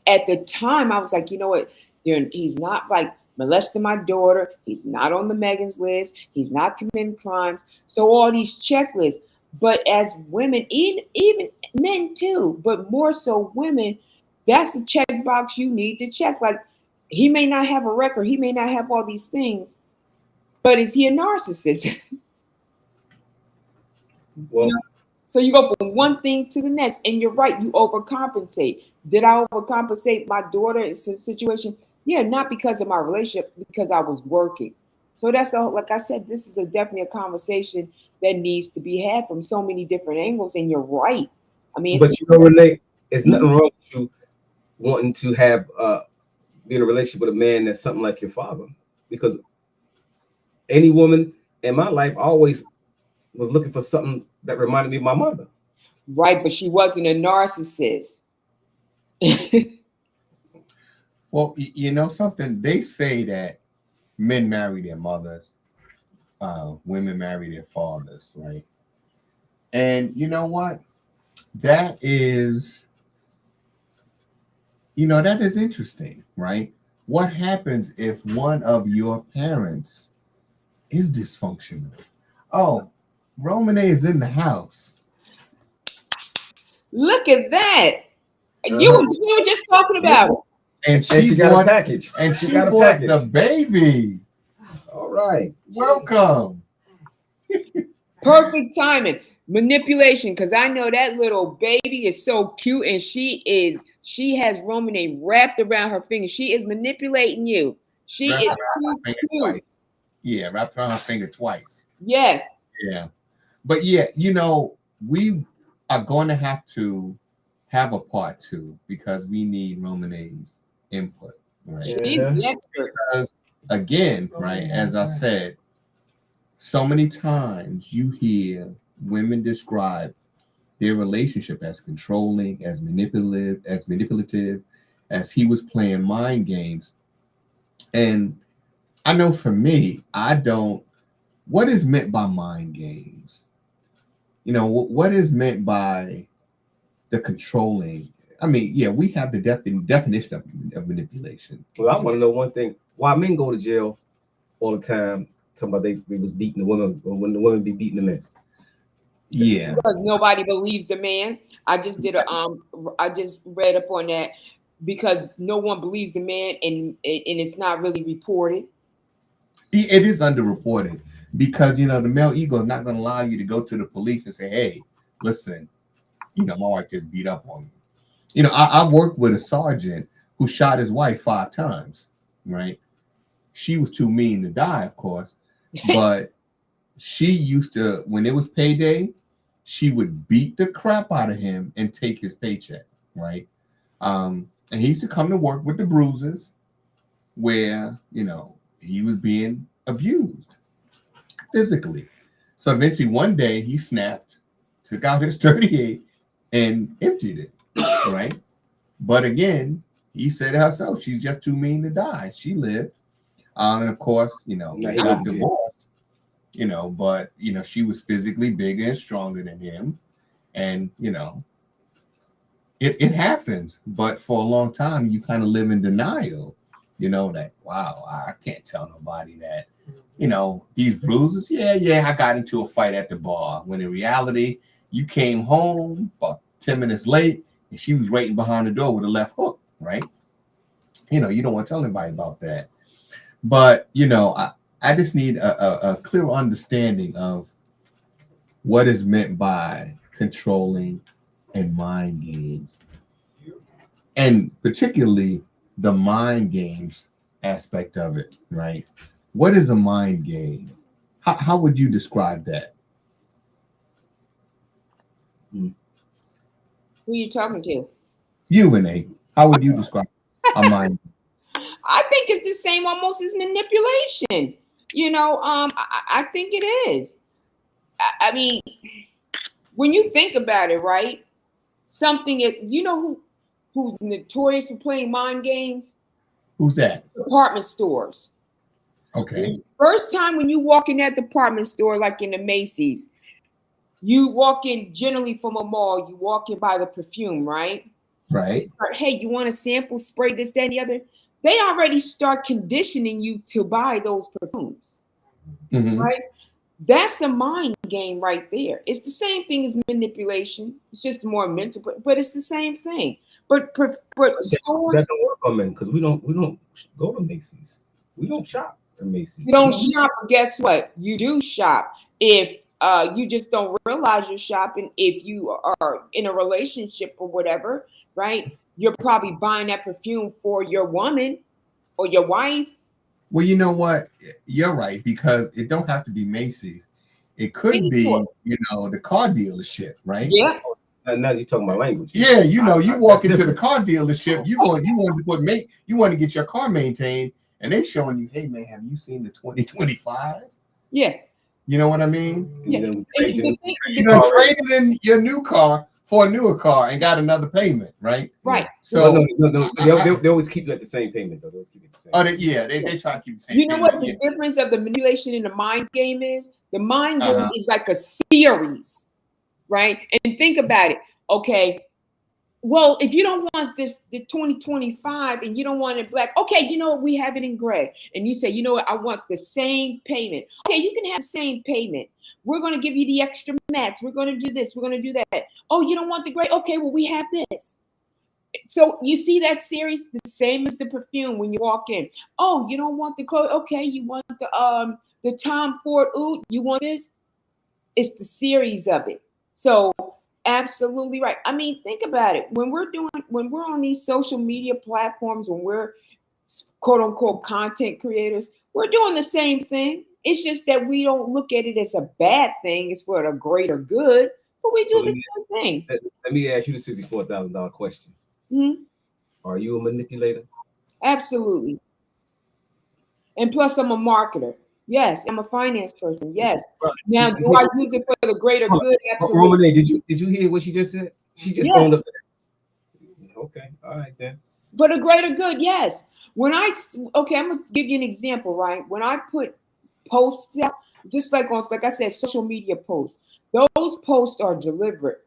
At the time, I was like, you know what? He's not like molesting my daughter. He's not on the Megan's list. He's not committing crimes. So all these checklists. But as women, even men too, but more so women, that's the checkbox you need to check. Like he may not have a record. He may not have all these things, but is he a narcissist? Well, So you go from one thing to the next, and you're right, you overcompensate. Did I overcompensate my daughter in some situation? Yeah, not because of my relationship, because I was working. So that's all. Like I said, this is definitely a conversation that needs to be had from so many different angles. And you're right. I mean, but Renee, there's nothing wrong with you wanting to have be in a relationship with a man that's something like your father, because any woman in my life always was looking for something that reminded me of my mother. Right, but she wasn't a narcissist. Well, something, they say that men marry their mothers, women marry their fathers, right? And you know what? That is interesting, right? What happens if one of your parents is dysfunctional? Oh, Romane is in the house. Look at that. We were just talking about it. And she got a package. And she bought the baby. All right. Welcome. Perfect timing. Manipulation, because I know that little baby is so cute, and she has Romane wrapped around her finger. She is manipulating you. She is too cute. Twice. Yeah, wrapped around her finger twice. Yes. Yeah. But yeah, we are going to have a part 2 because we need Romane's input, right? She's the expert. Because again, right, as I said, so many times you hear women describe their relationship as controlling, as manipulative, as he was playing mind games. And I know for me, what is meant by mind games? You know, what is meant by the controlling? I mean, yeah, we have the definition of manipulation. Well, I want to know one thing: why men go to jail all the time? Talking about they was beating the women when the women be beating the men. Yeah, because nobody believes the man. I just read up on that because no one believes the man, and it's not really reported. it is underreported because the male ego is not going to allow you to go to the police and say, "Hey, listen, my wife just beat up on me." I worked with a sergeant who shot his wife 5 times. Right? She was too mean to die, of course, but she used to, when it was payday, she would beat the crap out of him and take his paycheck, right? And he used to come to work with the bruises where, he was being abused physically. So eventually one day he snapped, took out his 38 and emptied it, right? But again, he said herself, she's just too mean to die. She lived. And of course, they got divorced, but, she was physically bigger and stronger than him. And, it happens. But for a long time, you kind of live in denial, that, wow, I can't tell nobody that, these bruises. Yeah, I got into a fight at the bar. When in reality, you came home about 10 minutes late and she was waiting behind the door with a left hook, right? You don't want to tell anybody about that. But, I just need a clear understanding of what is meant by controlling and mind games. And particularly the mind games aspect of it, right? What is a mind game? How would you describe that? Who are you talking to? You, Renee. How would you describe a mind game? I think it's the same almost as manipulation. I think it is. I mean, when you think about it, right? Who's notorious for playing mind games? Who's that? Department stores. Okay. First time when you walk in that department store, like in the Macy's, you walk in generally from a mall, you walk in by the perfume, right? Right. Start, hey, you want a sample, spray this, that, and the other? They already start conditioning you to buy those perfumes, right? That's a mind game right there. It's the same thing as manipulation. It's just more mental, but it's the same thing. But stores, that don't work on men because we don't go to Macy's. We don't shop at Macy's. You don't shop, but guess what? You do shop. If you just don't realize you're shopping, if you are in a relationship or whatever, right? You're probably buying that perfume for your woman or your wife. Well, you know what? You're right, because it don't have to be Macy's. It could be, the car dealership, right? Yeah. And now you're talking about language. Yeah, you walk into the car dealership, you want to get your car maintained, and they showing you, hey man, have you seen the 2025? Yeah. You know what I mean? Yeah. Traded in your new car for a newer car and got another payment, right? Right. So no. They always keep you at the same payment, though. They always keep you at the same. Oh, they try to keep the same. You know what the difference of the manipulation and the mind game is? The mind game is like a series, right? And think about it. Okay, well, if you don't want the 2025 and you don't want it black, okay, we have it in gray. And you say, I want the same payment. Okay, you can have the same payment. We're going to give you the extra mats. We're going to do this. We're going to do that. Oh, you don't want the gray? Okay, well, we have this. So you see that series, the same as the perfume when you walk in. Oh, you don't want the clothes? Okay, you want the Tom Ford oud? You want this? It's the series of it. So absolutely right. I mean, think about it. When we're on these social media platforms, when we're quote unquote content creators, we're doing the same thing. It's just that we don't look at it as a bad thing. It's for the greater good, but we do the same thing. Let me ask you the $64,000 question. Mm-hmm. Are you a manipulator? Absolutely. And plus, I'm a marketer. Yes. I'm a finance person. Yes. Now, do I use it for the greater good? Absolutely. Romane, did you hear what she just said? She just owned up to that. Okay, all right then. For the greater good, yes. I'm gonna give you an example, right? When I put posts out, just like I said, social media posts, those posts are deliberate.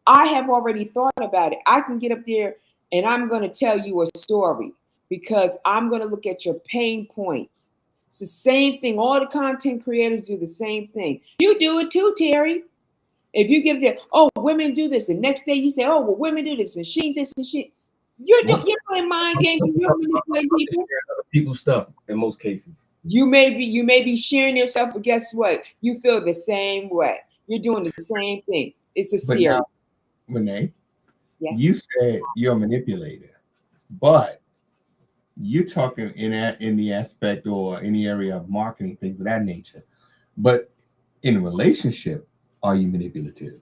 I have already thought about it. I can get up there and I'm gonna tell you a story because I'm gonna look at your pain points. It's the same thing. All the content creators do the same thing. You do it too, Terry. If you give women do this, and next day you say, oh, well, women do this, and she this and she. You're playing mind games and you're manipulating people. Other people's stuff in most cases. You may be sharing yourself, but guess what? You feel the same way. You're doing the same thing. It's a series. Renee, yeah. You said you're a manipulator, but you're talking in the aspect or any area of marketing, things of that nature. But in a relationship, are you manipulative?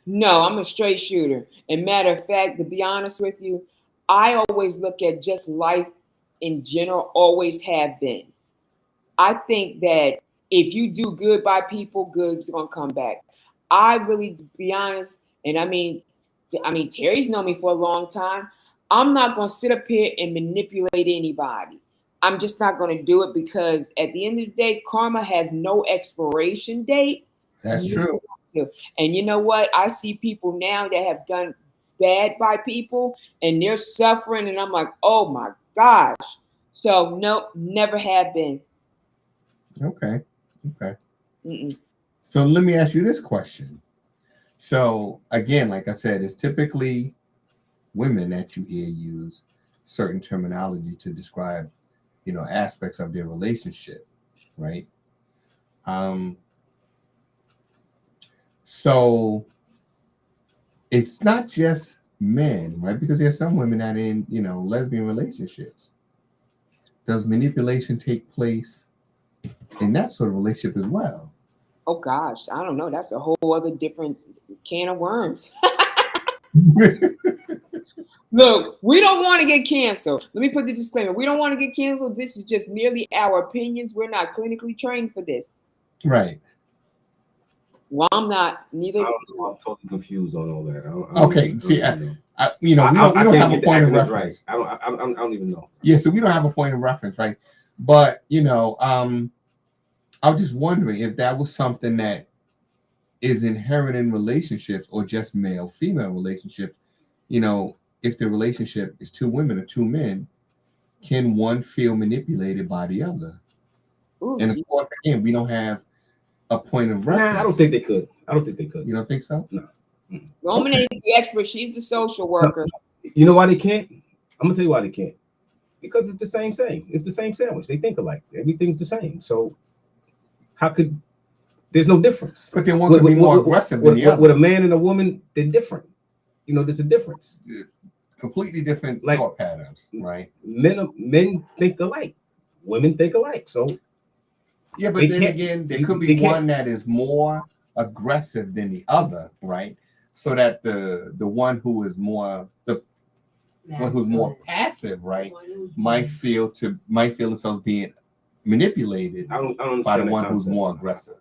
No, I'm a straight shooter. And matter of fact, to be honest with you, I always look at just life in general, always have been. I think that if you do good by people, good's gonna come back. I really, to be honest, and I mean, Terry's known me for a long time. I'm not gonna sit up here and manipulate anybody. I'm just not gonna do it because at the end of the day, karma has no expiration date. That's true. And you know what? I see people now that have done bad by people and they're suffering, and I'm like, oh my gosh. So no, never have been. Okay. Mm-mm. So let me ask you this question. So again, like I said, it's typically women that you hear use certain terminology to describe, aspects of their relationship, right? So it's not just men, right? Because there's some women that are in, lesbian relationships. Does manipulation take place in that sort of relationship as well? Oh gosh, I don't know. That's a whole other different can of worms. Look, we don't want to get canceled. Let me put the disclaimer. We don't want to get canceled. This is just merely our opinions. We're not clinically trained for this. Right. Well, I'm not. Neither. I'm totally confused on all that. We don't have a point of reference. Right. I don't even know. Yeah, so we don't have a point of reference, right? But I was just wondering if that was something that is inherent in relationships or just male-female relationships. If the relationship is two women or two men, can one feel manipulated by the other? Ooh, and of course, again, we don't have a point of reference. Nah, I don't think they could. You don't think so? No. Roman is the expert. She's the social worker. You know why they can't? I'm gonna tell you why they can't. Because it's the same thing. It's the same sandwich. They think alike. Everything's the same. So how could there's no difference? But then one could be more aggressive than the other. With a man and a woman, they're different. There's a difference. Completely different thought patterns, right? Men think alike. Women think alike. So yeah, but then again, there could be one that is more aggressive than the other, right? So that the one who is more one who's more passive, right, might feel themselves being manipulated by the one who's more aggressive.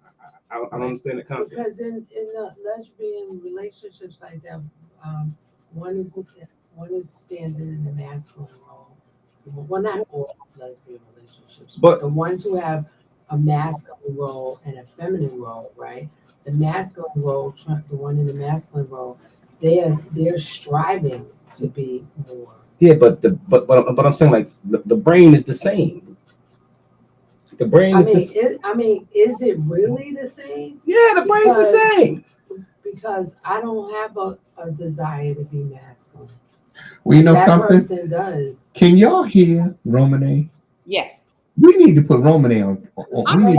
I don't understand the concept. Because in the lesbian relationships like that, one is standing in the masculine role. Well, not all lesbian relationships, but the ones who have a masculine role and a feminine role, right? The masculine role, the one in the masculine role, they're striving to be more. Yeah, but I'm saying like the brain is the same. The brain is is it really the same? Yeah, the brain's the same. Because I don't have a desire to be masculine. Well, you know that something? Person does. Can y'all hear Romane? Yes. We need to put Romane on. We need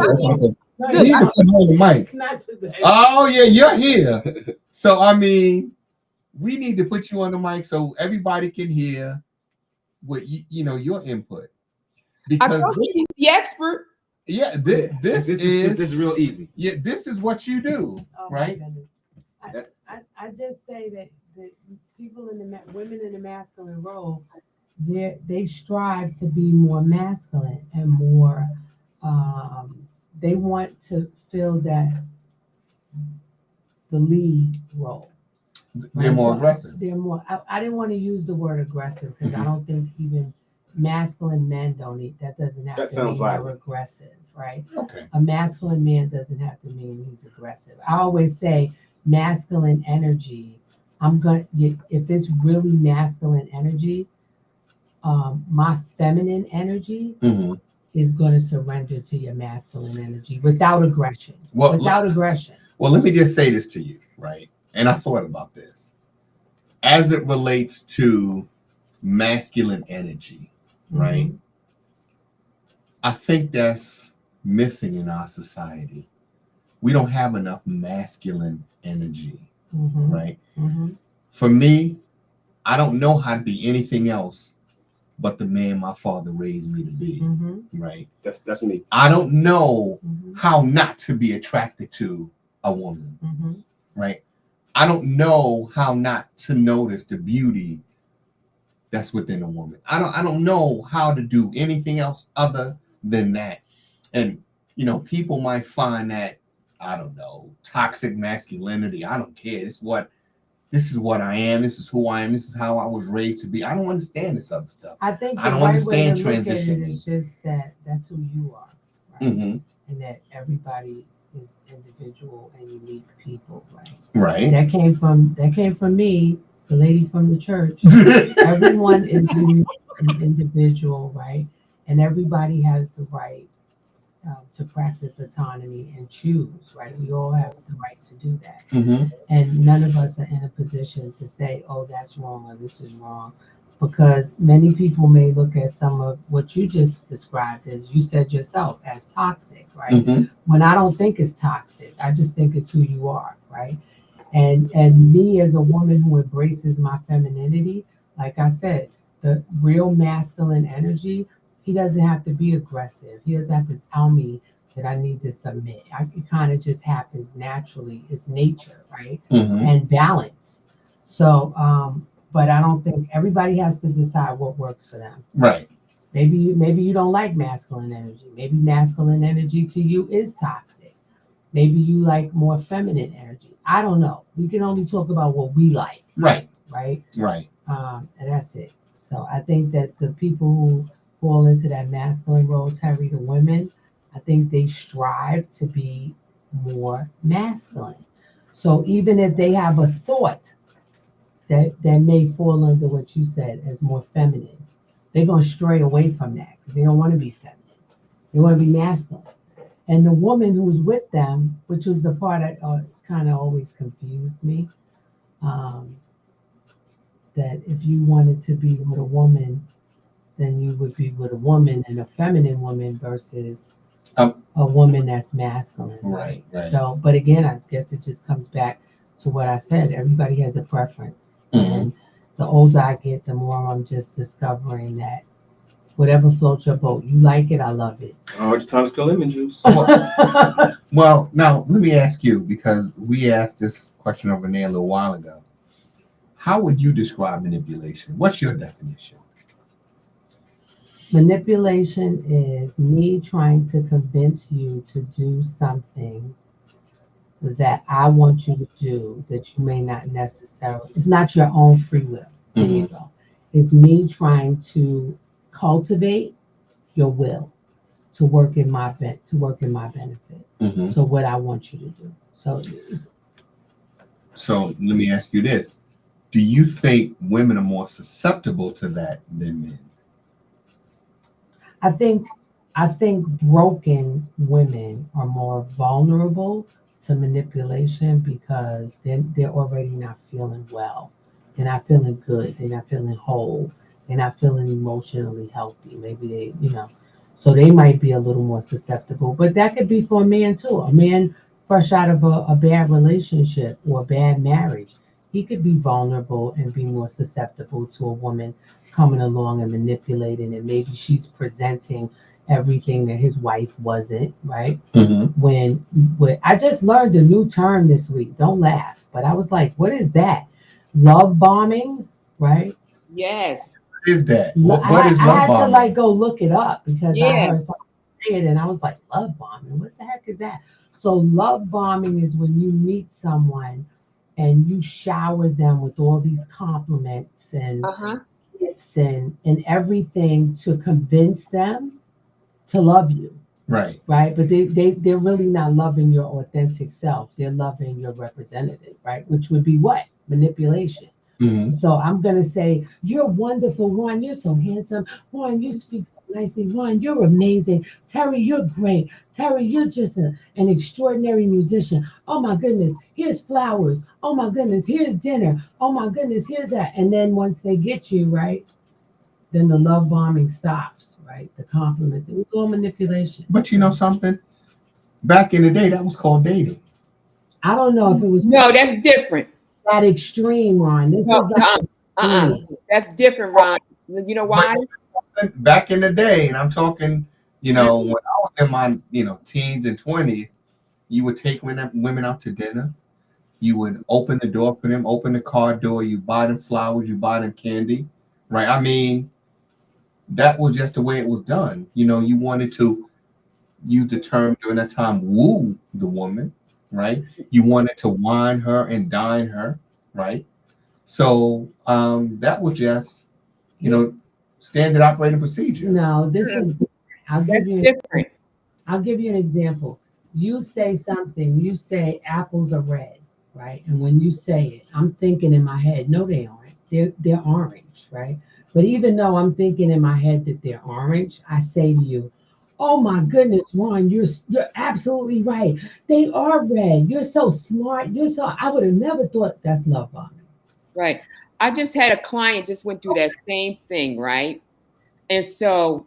to put her on the mic. Not today. Oh yeah, you're here. So we need to put you on the mic so everybody can hear what your input. Because I told you he's the expert. Yeah, this is real easy. Yeah, this is what you do, right? I just say that the people women in the masculine role, they strive to be more masculine and more. They want to fill that the lead role. They're more aggressive. They're more. I didn't want to use the word aggressive because I Mhm. don't think even masculine men don't need. That doesn't have That to sounds mean they're violent. aggressive, right? Okay. A masculine man doesn't have to mean he's aggressive. I always say masculine energy. If it's really masculine energy, my feminine energy Mhm. is going to surrender to your masculine energy without aggression. Well, without aggression. Well, let me just say this to you, right? And I thought about this. As it relates to masculine energy, right? Mhm. I think that's missing in our society. We don't have enough masculine energy, Mhm. right? Mhm. For me, I don't know how to be anything else but the man my father raised me to be, Mhm. right? That's me. I don't know Mhm. how not to be attracted to a woman, Mhm. right? I don't know how not to notice the beauty that's within a woman. I don't know how to do anything else other than that. And people might find that, I don't know, toxic masculinity. I don't care. This is what I am. This is who I am. This is how I was raised to be. I don't understand this other stuff. I think I the don't right understand way to look at it transitioning. is just that's who you are, right? Mm-hmm. And that everybody is individual and unique people, right? Right. That came from me, the lady from the church. Everyone is unique and individual, right? And everybody has the right to practice autonomy and choose, right? We all have the right to do that. Mm-hmm. And none of us are in a position to say, oh, that's wrong or this is wrong. Because many people may look at some of what you just described, as you said yourself, as toxic, right? Mm-hmm. When I don't think it's toxic, I just think it's who you are, right? And me as a woman who embraces my femininity, like I said, the real masculine energy, he doesn't have to be aggressive. He doesn't have to tell me that I need to submit. It kind of just happens naturally. It's nature, right? Mm-hmm. And balance. So, but I don't think everybody has to decide what works for them. Right. Maybe you don't like masculine energy. Maybe masculine energy to you is toxic. Maybe you like more feminine energy. I don't know. We can only talk about what we like. Right. Right. Right. And that's it. So I think that the people who fall into that masculine role, Terry, the women, I think they strive to be more masculine. So even if they have a thought that may fall under what you said as more feminine, they're going to stray away from that because they don't want to be feminine. They want to be masculine. And the woman who's with them, which was the part that kind of always confused me, that if you wanted to be with a woman, then you would be with a woman and a feminine woman versus a woman that's masculine. Right. Right. So, but again, I guess it just comes back to what I said. Everybody has a preference. Mm-hmm. And the older I get, the more I'm just discovering that whatever floats your boat, you like it, I love it. Oh, it's tonic lemon juice. Well, now let me ask you, because we asked this question over there a little while ago. How would you describe manipulation? What's your definition? Manipulation is me trying to convince you to do something that I want you to do that you may not necessarily, it's not your own free will. There you go. It's me trying to cultivate your will to work in my benefit. Mm-hmm. So what I want you to do. So let me ask you this. Do you think women are more susceptible to that than men? I think broken women are more vulnerable to manipulation because they're already not feeling well. They're not feeling good. They're not feeling whole. They're not feeling emotionally healthy. Maybe so they might be a little more susceptible. But that could be for a man too. A man fresh out of a bad relationship or a bad marriage, he could be vulnerable and be more susceptible to a woman coming along and manipulating, and maybe she's presenting everything that his wife wasn't, right? Mm-hmm. When I just learned a new term this week. Don't laugh, but I was like, what is that? Love bombing, right? Yes. is that? Lo- What is I love had to bombing? like go look it up because I Yeah. heard something say it and I was like, love bombing? What the heck is that? So love bombing is when you meet someone and you shower them with all these compliments and Uh-huh. gifts and everything to convince them to love you, Right. right? But they're really not loving your authentic self. They're loving your representative, right? Which would be what? Manipulation. Mhm. So I'm gonna say, you're wonderful, Juan. You're so handsome. Juan, you speak so nicely. Juan, you're amazing. Terry, you're great. Terry, you're just an extraordinary musician. Oh my goodness, here's flowers. Oh my goodness, here's dinner. Oh my goodness, here's that. And then once they get you, right, then the love bombing stops, right? The compliments. It was all manipulation. But you know something? Back in the day, that was called dating. I don't know if it was No, that's different. that extreme, Ron. This No, is like that's different, Ron. You know why? Back in the day, and I'm talking, when I was in my, teens and 20s, you would take women out to dinner. You would open the door for them, open the car door. You buy them flowers. You buy them candy, right? I mean, that was just the way it was done. You wanted to use the term during that time, woo the woman, right? You wanted to wine her and dine her, right? So that was just, standard operating procedure. no, this is That's different. I'll give you an example. You say something, you say apples are red, right? And when you say it, I'm thinking in my head, no, they aren't. They're orange, right? But even though I'm thinking in my head that they're orange, I say to you, oh my goodness, Ron, you're absolutely right. They are red. You're so smart. I would have never thought. That's love bombing. Right. I just had a client just went through that same thing, right? And so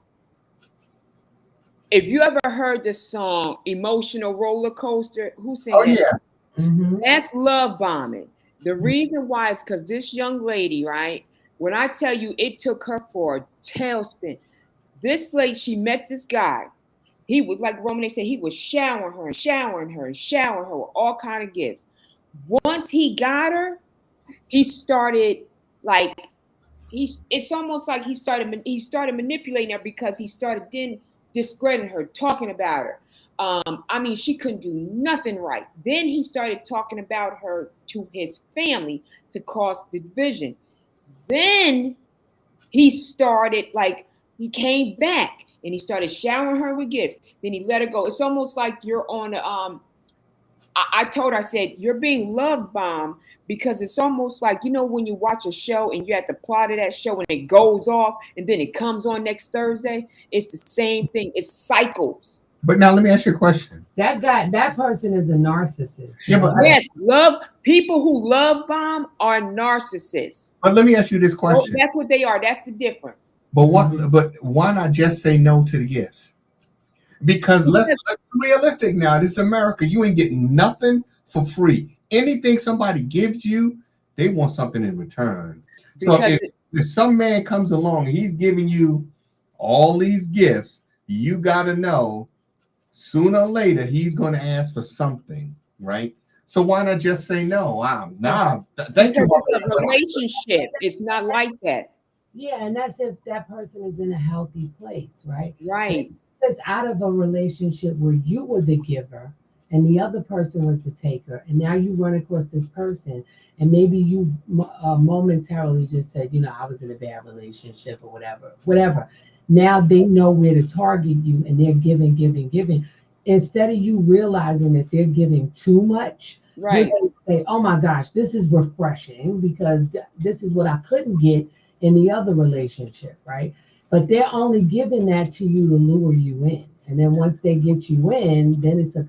if you ever heard the song Emotional Roller Coaster, who sang Oh, that? yeah. Mm-hmm. That's love bombing. The reason why is because this young lady, right? When I tell you it took her for a tailspin, this lady, she met this guy. He was like Roman, they said he was showering her with all kind of gifts. Once he got her, he started like it's almost like he started manipulating her because he started then discrediting her, talking about her. I mean, she couldn't do nothing right. Then he started talking about her to his family to cause division. Then he started he came back and he started showering her with gifts. Then he let her go. It's almost like you're on I told her, I said, you're being love bombed because it's almost like, when you watch a show and you're at the plot of that show and it goes off and then it comes on next Thursday. It's the same thing. It's cycles. But now let me ask you a question. That person is a narcissist. Yeah, but yes, people who love bomb are narcissists. But let me ask you this question. That's what they are. That's the difference. But why not just say no to the gifts? Because let's be realistic now. This is America. You ain't getting nothing for free. Anything somebody gives you, they want something in return. So if some man comes along and he's giving you all these gifts, you got to know sooner or later he's going to ask for something, right? So why not just say no? Thank you. It's a relationship. It's not like that. Yeah, and that's if that person is in a healthy place, right? Right. Because out of a relationship where you were the giver and the other person was the taker, and now you run across this person, and maybe you momentarily just said, I was in a bad relationship or whatever. Now they know where to target you, and they're giving. Instead of you realizing that they're giving too much, right? You're going to say, "Oh my gosh, this is refreshing because this is what I couldn't get in the other relationship," right? But they're only giving that to you to lure you in. And then once they get you in, then it's then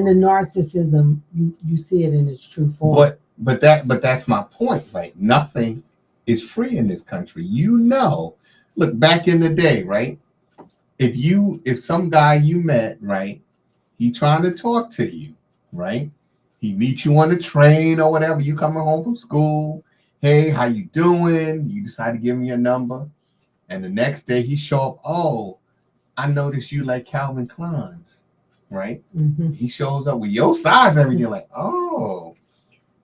the narcissism, you see it in its true form. But that's my point. Like nothing is free in this country. Look, back in the day, right? If some guy you met, right, he trying to talk to you, right? He meets you on the train or whatever, you coming home from school. Hey, how you doing? You decide to give him your number. And the next day he show up, oh, I noticed you like Calvin Klein's, right? Mm-hmm. He shows up with your size and everything, like, oh,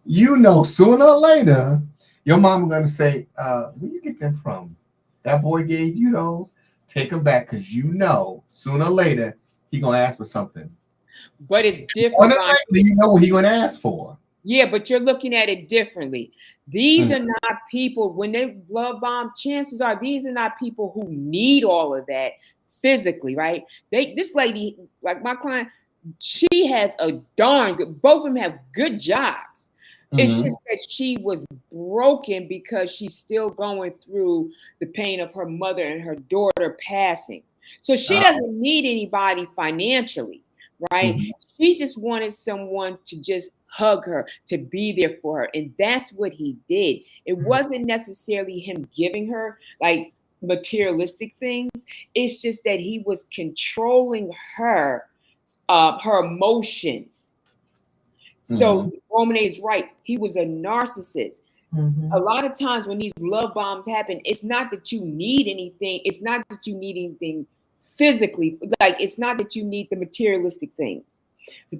sooner or later, Your mama gonna say, where you get them from? That boy gave you those. Take them back, because you know sooner or later he gonna ask for something. But it's different. Ron. You know what he gonna ask for. Yeah, but you're looking at it differently. These are not people, when they love bomb, chances are these are not people who need all of that physically, right? This lady, like my client, she has a darn good, both of them have good jobs. It's just that she was broken because she's still going through the pain of her mother and her daughter passing. So she doesn't need anybody financially, right? She just wanted someone to just hug her, to be there for her. And that's what he did. It wasn't necessarily him giving her like materialistic things. It's just that he was controlling her emotions. So Roman is right. He was a narcissist. A lot of times when these love bombs happen, it's not that you need anything. It's not that you need anything physically. Like, it's not that you need the materialistic things.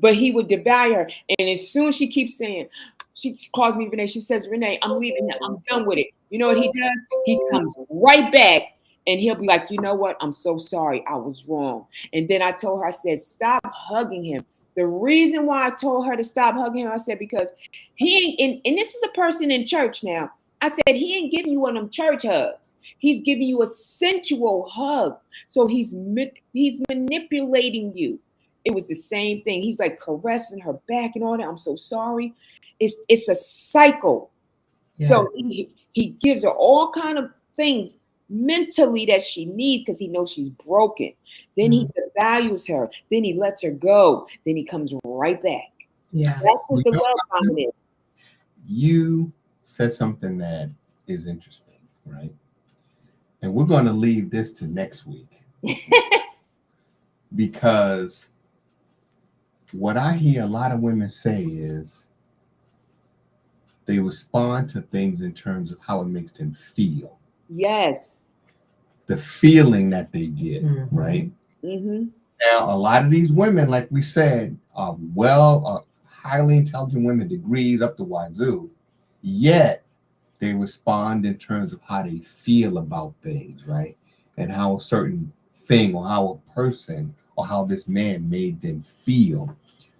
But he would devalue her. And as soon as she keeps saying, she calls me Renee, she says, Renee, I'm leaving now. I'm done with it. You know what he does? He comes right back and he'll be like, you know what? I'm so sorry. I was wrong. And then I told her, I said, stop hugging him. The reason why I told her to stop hugging him, I said, because he ain't, and this is a person in church now. I said, he ain't giving you one of them church hugs. He's giving you a sensual hug. So he's manipulating you. It was the same thing. He's like caressing her back and all that. I'm so sorry. It's a cycle. Yeah. So he gives her all kind of things mentally that she needs because he knows she's broken. Then he devalues her. Then he lets her go. Then he comes right back. Yeah, that's what the love bomb is. You said something that is interesting, right? And we're going to leave this to next week because what I hear a lot of women say is they respond to things in terms of how it makes them feel. Yes. The feeling that they get, right? Now, a lot of these women, like we said, are highly intelligent women, degrees up to wazoo, yet they respond in terms of how they feel about things, right? And how a certain thing or how a person or how this man made them feel.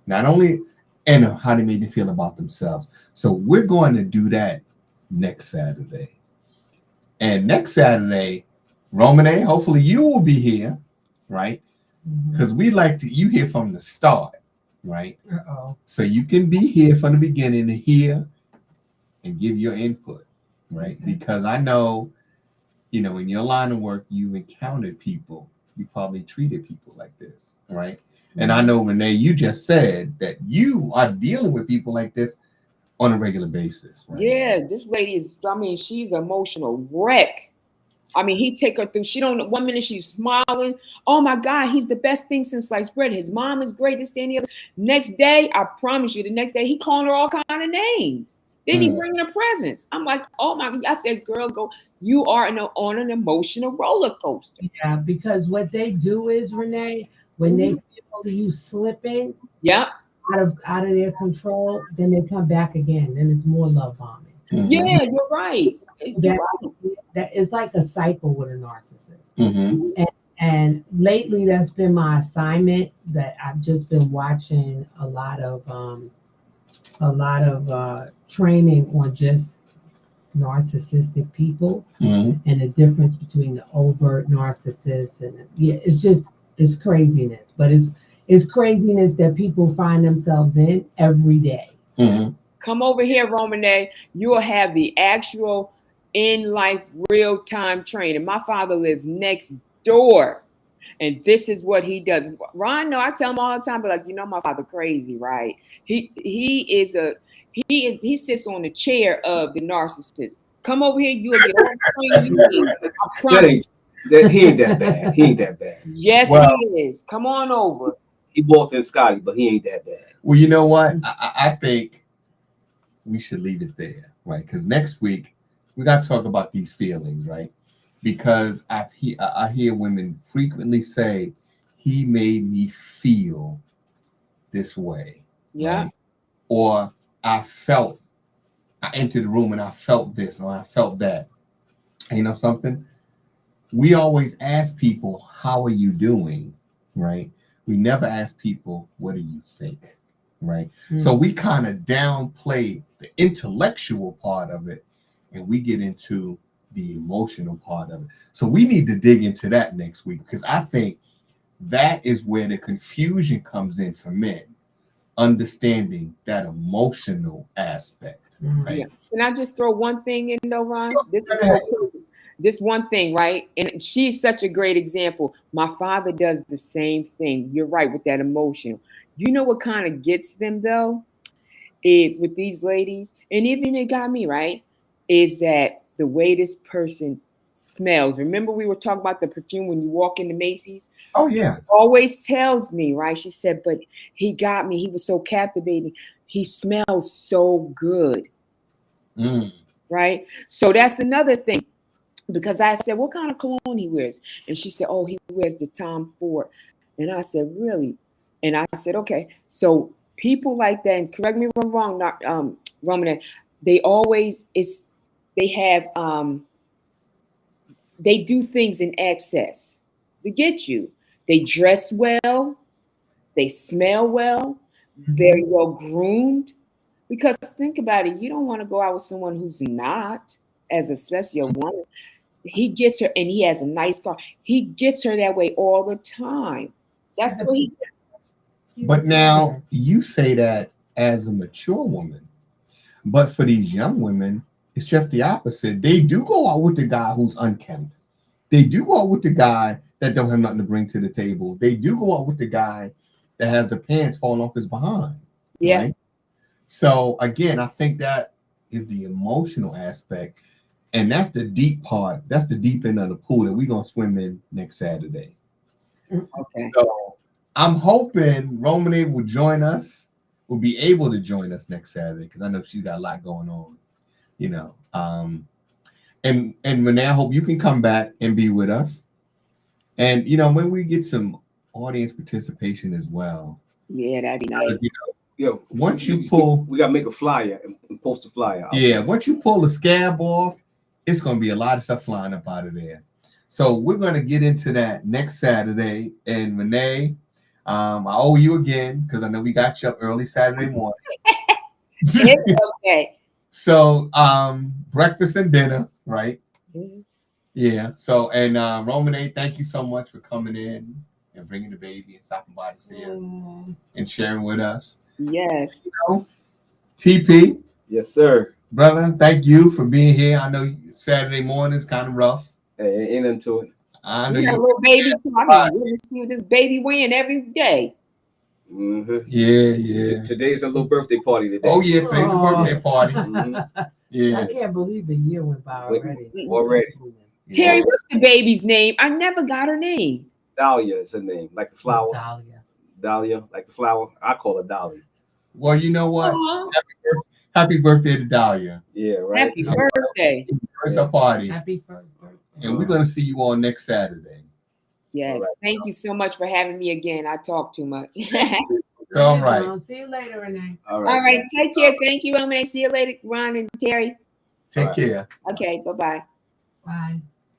Not only, and how they made them feel about themselves. So we're going to do that next Saturday. And next Saturday, Romane, hopefully you will be here, right? Because we like to, you hear from the start, right? So you can be here from the beginning to hear and give your input, right? Because I know, in your line of work, you've encountered people, you probably treated people like this, right? And I know, Renee, you just said that you are dealing with people like this on a regular basis, right? Yeah, this lady is, she's an emotional wreck. He take her through. She don't. 1 minute she's smiling. Oh my God, he's the best thing since sliced bread. His mom is great. This, that, and the other. Next day, I promise you, the next day he calling her all kind of names. Then he bringing her presents. I'm like, oh my God. I said, girl, go. You are on an emotional roller coaster. Yeah, because what they do is, Renee, when they feel you slipping, out of their control, then they come back again. Then it's more love bombing. Yeah, you're right. That is like a cycle with a narcissist. And lately that's been my assignment, that I've just been watching a lot of training on just narcissistic people and the difference between the overt narcissists and it's craziness, but it's craziness that people find themselves in every day. Come over here, Romane. You will have the actual in-life, real-time training. My father lives next door, and this is what he does. Ron, no, I tell him all the time, but like, my father crazy, right? He sits on the chair of the narcissist. Come over here, you'll get all the training you need. I promise. He ain't that bad. He ain't that bad. Yes, he is. Come on over. He walked in Scotty, but he ain't that bad. Well, you know what? I think we should leave it there, right? Because next week we got to talk about these feelings, right? Because I hear women frequently say, he made me feel this way. Yeah. Right? Or I felt I entered the room and I felt this or I felt that. And you know something? We always ask people, how are you doing? Right? We never ask people, what do you think? Right? So we kind of downplay the intellectual part of it and we get into the emotional part of it. So we need to dig into that next week because I think that is where the confusion comes in for men, understanding that emotional aspect. Right? Yeah. Can I just throw one thing in though, Ron? Sure. This one thing, right? And she's such a great example. My father does the same thing. You're right with that emotion. You know what kind of gets them though? Is with these ladies, and even it got me, right? Is that the way this person smells. Remember, we were talking about the perfume when you walk into Macy's? Oh, yeah. She always tells me, right? She said, but he got me. He was so captivating. He smells so good. Right? So that's another thing. Because I said, what kind of cologne he wears? And she said, oh, he wears the Tom Ford. And I said, really? And I said, okay. So people like that, and correct me if I'm wrong, not Roman, they always they do things in excess to get you. They dress well, they smell well, very well groomed. Because think about it, you don't want to go out with someone who's not, especially a woman. He gets her, and he has a nice car. He gets her that way all the time. That's what he does. But now you say that as a mature woman, but for these young women, it's just the opposite. They do go out with the guy who's unkempt. They do go out with the guy that don't have nothing to bring to the table. They do go out with the guy that has the pants falling off his behind. Yeah. Right? So again, I think that is the emotional aspect. And that's the deep part. That's the deep end of the pool that we're going to swim in next Saturday. Okay. So I'm hoping Romane will join us, will be able to join us next Saturday because I know she's got a lot going on, you know. And Renee, I hope you can come back and be with us. And, you know, when we get some audience participation as well. Yeah, that'd be nice. You know, once you pull, we got to make a flyer and post a flyer out. Yeah, once you pull the scab off, it's going to be a lot of stuff flying up out of there. So we're going to get into that next Saturday. And Renee, I owe you again because I know we got you up early Saturday morning. It's okay. So breakfast and dinner, right? Mm-hmm. Yeah. So, and Romane, thank you so much for coming in and bringing the baby and stopping by to see us and sharing with us. Yes. You know, TP. Yes, sir. Brother, thank you for being here. I know Saturday morning is kind of rough. Ain't into it. I know you got a you. little baby. I can really see what this baby weighing every day. Mm-hmm. Yeah. Today's a little birthday party today. Oh yeah, today's the birthday party. Yeah. I can't believe a year went by already. Terry, what's the baby's name? I never got her name. Dahlia is her name, like the flower. Dahlia, like the flower. I call her Dolly. Well, you know what? Happy birthday to Dahlia. Yeah, right. Happy birthday. It's a party. Happy first birthday. And we're going to see you all next Saturday. Yes. Right. Thank you so much for having me again. I talk too much. It's all right. I'll see you later, Renee. All right. All right. Take care. Thank you, Romane. See you later, Ron and Terry. Take care. Okay. Bye-bye. Bye.